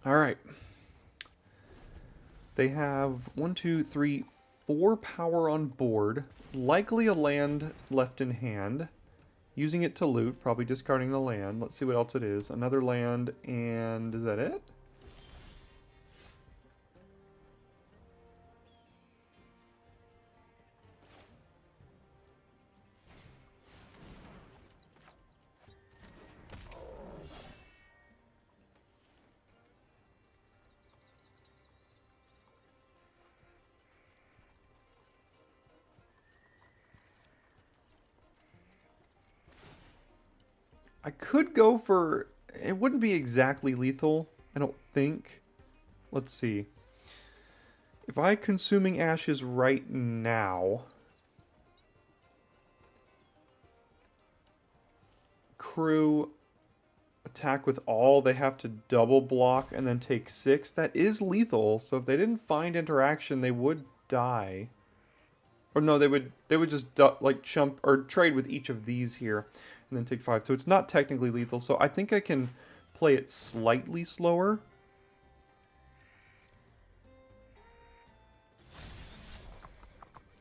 All right. They have 1, 2, 3, 4 power on board. Likely a land left in hand. Using it to loot, probably discarding the land. Let's see what else it is. Another land, and is that it? I could go for... It wouldn't be exactly lethal, I don't think. Let's see. If I Consuming Ashes right now... Crew attack with all, they have to double block and then take 6. That is lethal, so if they didn't find interaction, they would die. Or no, they would just like jump or trade with each of these here and then take 5. So it's not technically lethal. So I think I can play it slightly slower.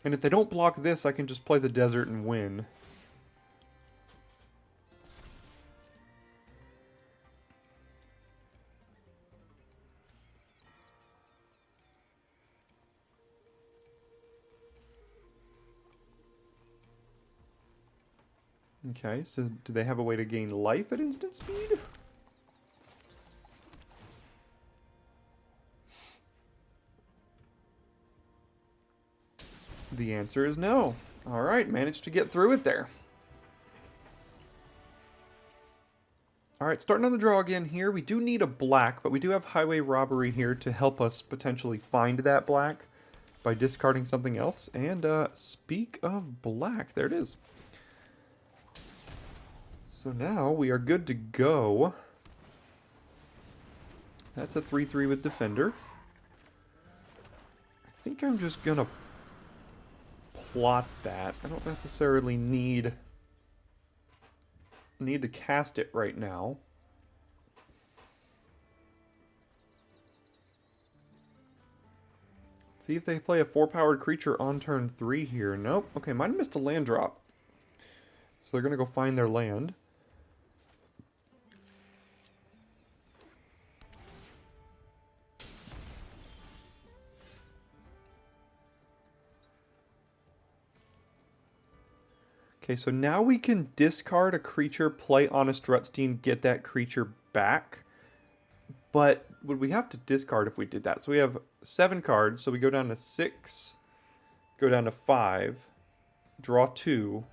And if they don't block this, I can just play the desert and win. Okay, so do they have a way to gain life at instant speed? The answer is no. Alright, managed to get through it there. Alright, starting on the draw again here. We do need a black, but we do have highway robbery here to help us potentially find that black by discarding something else. And speak of black, there it is. So now we are good to go. That's a 3/3 with Defender. I think I'm just gonna plot that. I don't necessarily need to cast it right now. See if they play a 4-powered creature on turn 3 here. Nope. Okay, might have missed a land drop. So they're going to go find their land. Okay, so now we can discard a creature, play Honest Rutstein, get that creature back. But would we have to discard if we did that? So we have 7 cards, so we go down to 6, go down to 5, draw 2.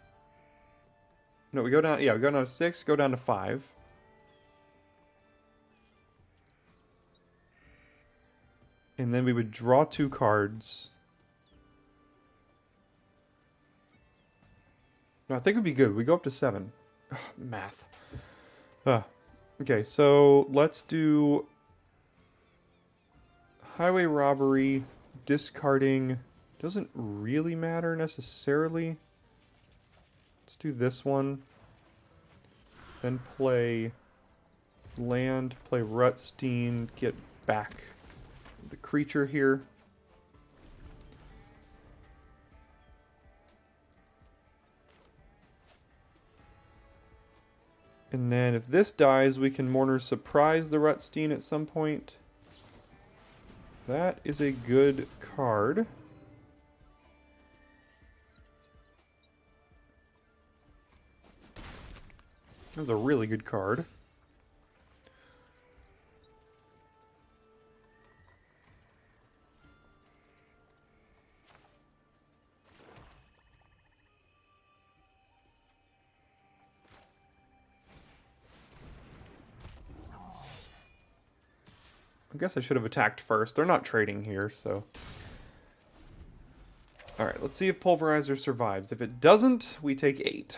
No, we go down, yeah, we go down to 6, go down to 5. And then we would draw 2 cards. No, I think it would be good. We go up to 7. Ugh, math. Okay, so let's do highway robbery. Discarding doesn't really matter necessarily. Let's do this one. Then play land, play Rutstein, get back the creature here. And then if this dies, we can Mourner's Surprise the Rutstein at some point. That is a good card. That's a really good card. I guess I should have attacked first. They're not trading here, so... Alright, let's see if Pulverizer survives. If it doesn't, we take 8.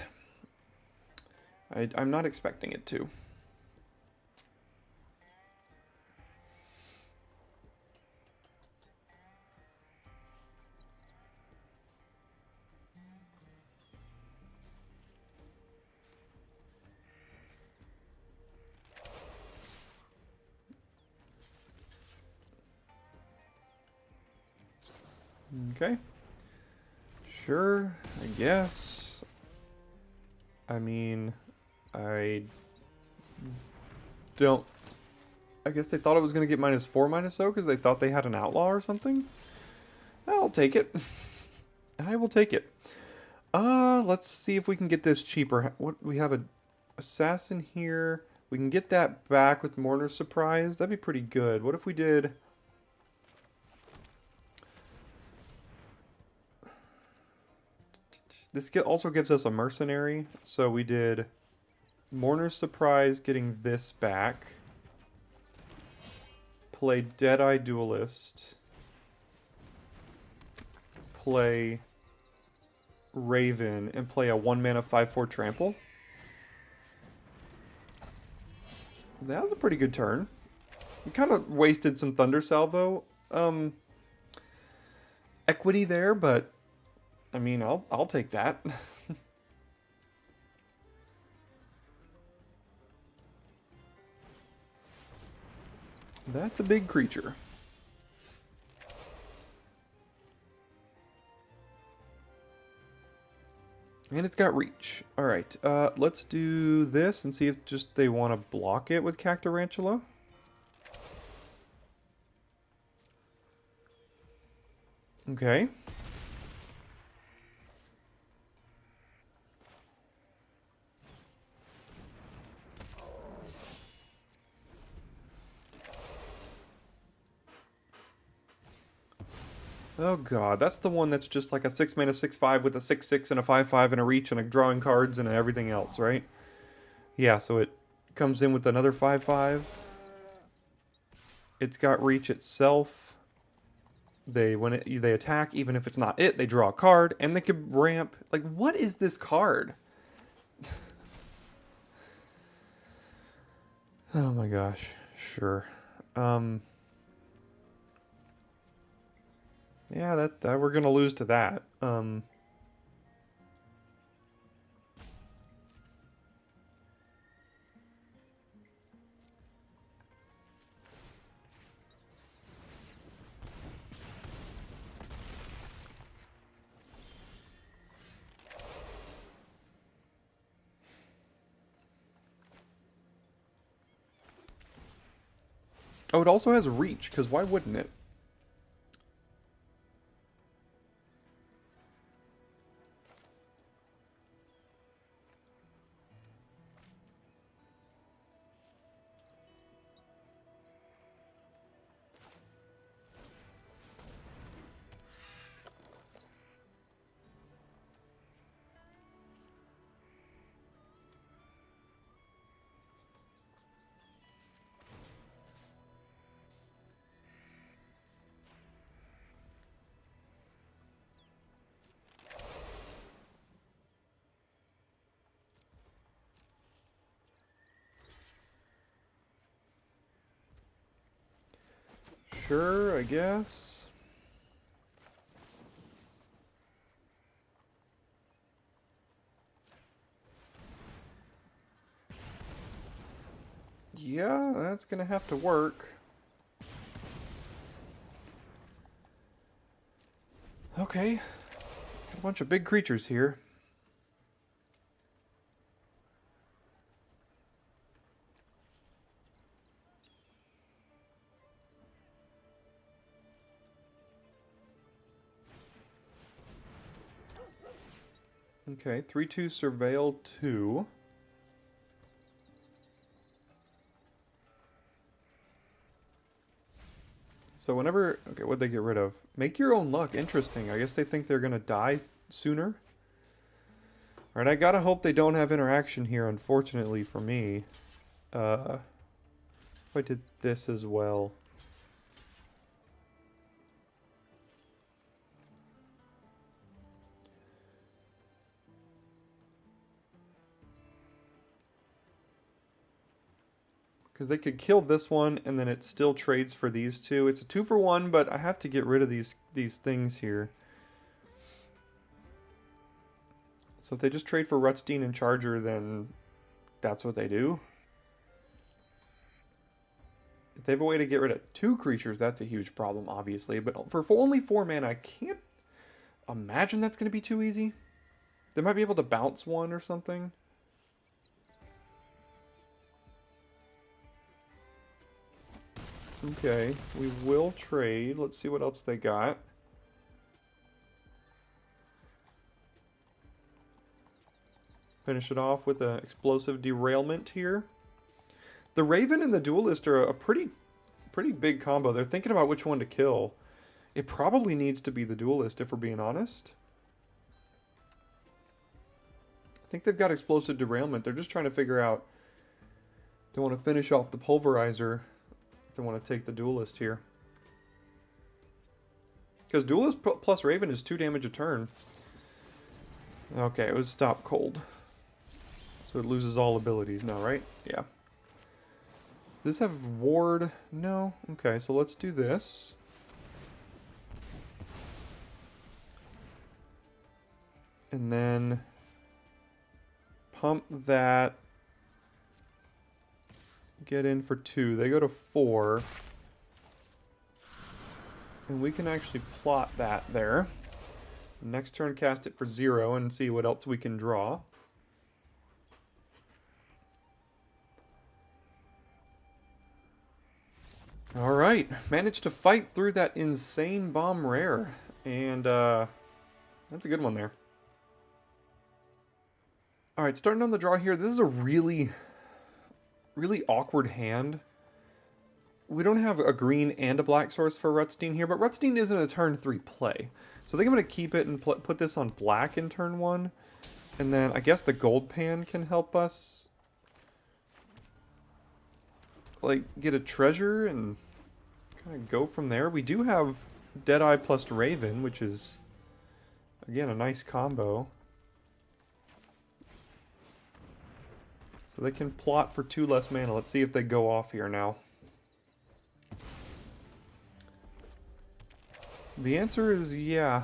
I'm not expecting it to. Okay. Sure, I guess. I mean, I don't... I guess they thought it was going to get -4, -0 because they thought they had an Outlaw or something? I'll take it. I will take it. Let's see if we can get this cheaper. What, we have an Assassin here. We can get that back with Mourner's Surprise. That'd be pretty good. What if we did... This also gives us a Mercenary. So we did Mourner's Surprise, getting this back. Play Deadeye Duelist. Play Raven, and play a 1-mana 5/4 Trample. That was a pretty good turn. We kind of wasted some Thunder Salvo equity there, but I mean, I'll take that. That's a big creature. And it's got reach. Alright, let's do this and see if just they want to block it with Cactarantula. Okay. Oh god, that's the one that's just like a 6-mana 6/5 with a 6/6 and a 5/5 and a reach and a drawing cards and everything else, right? Yeah, so it comes in with another 5/5. It's got reach itself. When they attack, even if it's not it, they draw a card and they could ramp. Like, what is this card? Oh my gosh, sure. Yeah, that we're gonna lose to that. Oh, it also has reach, because why wouldn't it? Sure, I guess. Yeah, that's gonna have to work. Okay. Got a bunch of big creatures here. Okay, 3/2 Surveil 2. So whenever... Okay, what'd they get rid of? Make your own luck. Interesting. I guess they think they're gonna die sooner. Alright, I gotta hope they don't have interaction here, unfortunately for me. If I did this as well. Because they could kill this one, and then it still trades for these two. It's a 2-for-1, but I have to get rid of these things here. So if they just trade for Rutstein and Charger, then that's what they do. If they have a way to get rid of 2 creatures, that's a huge problem, obviously. But for only 4 mana, I can't imagine that's going to be too easy. They might be able to bounce one or something. Okay, we will trade. Let's see what else they got. Finish it off with an explosive derailment here. The Raven and the Duelist are a pretty big combo. They're thinking about which one to kill. It probably needs to be the Duelist, if we're being honest. I think they've got explosive derailment. They're just trying to figure out if they want to finish off the Pulverizer. They want to take the Duelist here. Because Duelist plus Raven is 2 damage a turn. Okay, it was Stop Cold. So it loses all abilities now, right? Yeah. Does this have Ward? No? Okay, so let's do this. And then pump that. Get in for 2. They go to 4. And we can actually plot that there. Next turn cast it for 0 and see what else we can draw. Alright, managed to fight through that insane bomb rare. And that's a good one there. Alright, starting on the draw here. This is a really awkward hand. We don't have a green and a black source for Rutstein here, but Rutstein isn't a turn 3 play. So I think I'm going to keep it and put this on black in turn 1. And then I guess the gold pan can help us, like, get a treasure and kind of go from there. We do have Deadeye plus Raven, which is, again, a nice combo. So they can plot for 2 less mana. Let's see if they go off here now. The answer is yeah.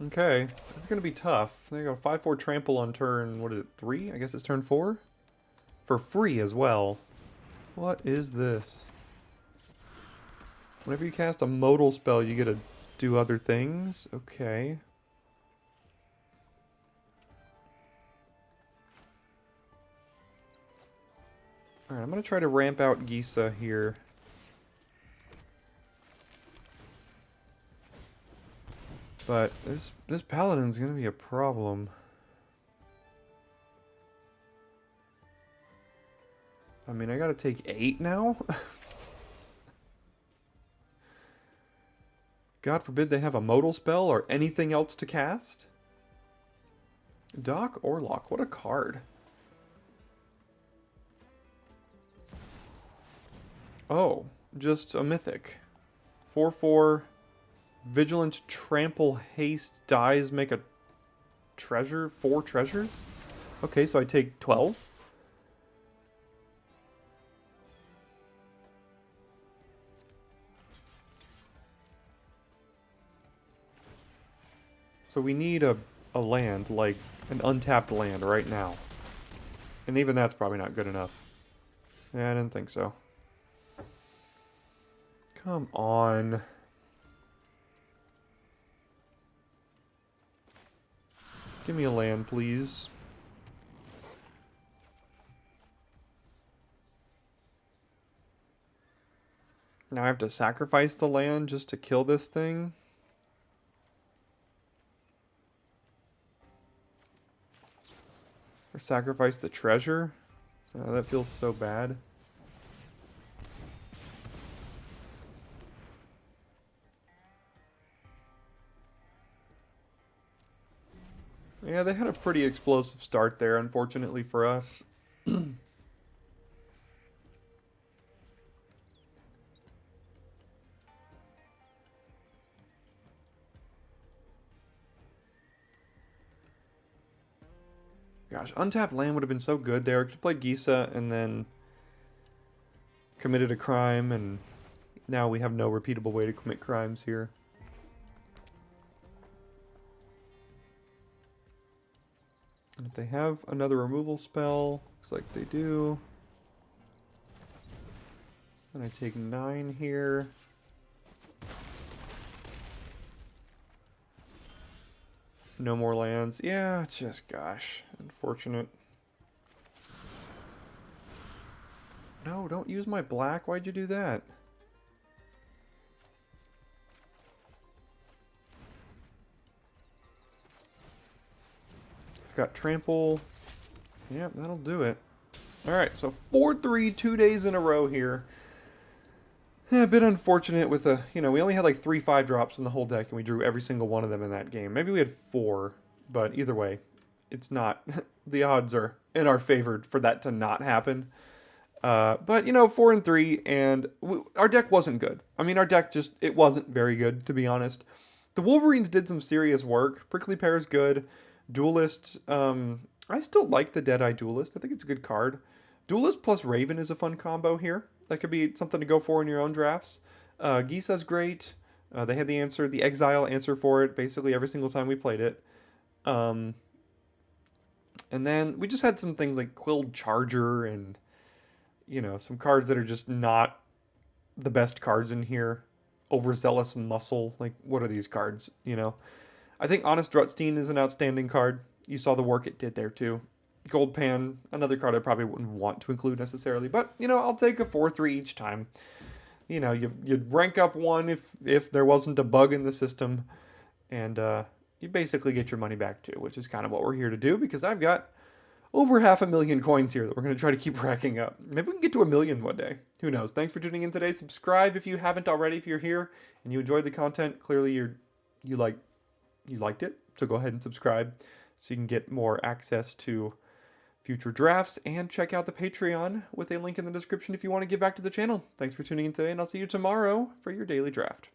Okay, this is going to be tough. They go 5-4 trample on turn, what is it, 3? I guess it's turn 4? For free as well. What is this? Whenever you cast a modal spell, you get to do other things? Okay. Alright, I'm going to try to ramp out Gisa here. But this paladin's going to be a problem. I mean, I got to take 8 now? God forbid they have a modal spell or anything else to cast. Doc Orlock, what a card. Oh, just a mythic. 4-4, Vigilant, Trample, Haste, dies, make a treasure? 4 treasures? Okay, so I take 12. So we need a land, like an untapped land right now. And even that's probably not good enough. Yeah, I didn't think so. Come on. Give me a land, please. Now I have to sacrifice the land just to kill this thing? Or sacrifice the treasure? Oh, that feels so bad. Yeah, they had a pretty explosive start there, unfortunately for us. Gosh, untapped land would have been so good there. Could play Gisa and then committed a crime, and now we have no repeatable way to commit crimes here. And if they have another removal spell, looks like they do. And I take 9 here. No more lands. Yeah, it's just, gosh, unfortunate. No, don't use my black. Why'd you do that? It's got trample. Yep, that'll do it. Alright, so 4-3, 2 days in a row here. Yeah, a bit unfortunate with the, we only had like 3 5-drops in the whole deck, and we drew every single one of them in that game. Maybe we had 4, but either way, it's not. The odds are in our favor for that to not happen. But, 4-3, and our deck wasn't good. I mean, our deck just, it wasn't very good, to be honest. The Wolverines did some serious work. Prickly Pear is good. Duelist, I still like the Deadeye Duelist. I think it's a good card. Duelist plus Raven is a fun combo here. That could be something to go for in your own drafts. Gisa's great. They had the Exile answer for it basically every single time we played it. And then we just had some things like Quilled Charger and, some cards that are just not the best cards in here. Overzealous Muscle. Like, what are these cards, I think Honest Drutstein is an outstanding card. You saw the work it did there too. Gold Pan, another card I probably wouldn't want to include necessarily, but I'll take a 4-3 each time. You'd rank up one if there wasn't a bug in the system, and you basically get your money back too, which is kind of what we're here to do, because I've got over 500,000 coins here that we're going to try to keep racking up. Maybe we can get to 1 million one day. Who knows? Thanks for tuning in today. Subscribe if you haven't already. If you're here and you enjoyed the content, clearly you liked it, so go ahead and subscribe so you can get more access to future drafts, and check out the Patreon with a link in the description if you want to give back to the channel. Thanks for tuning in today, and I'll see you tomorrow for your daily draft.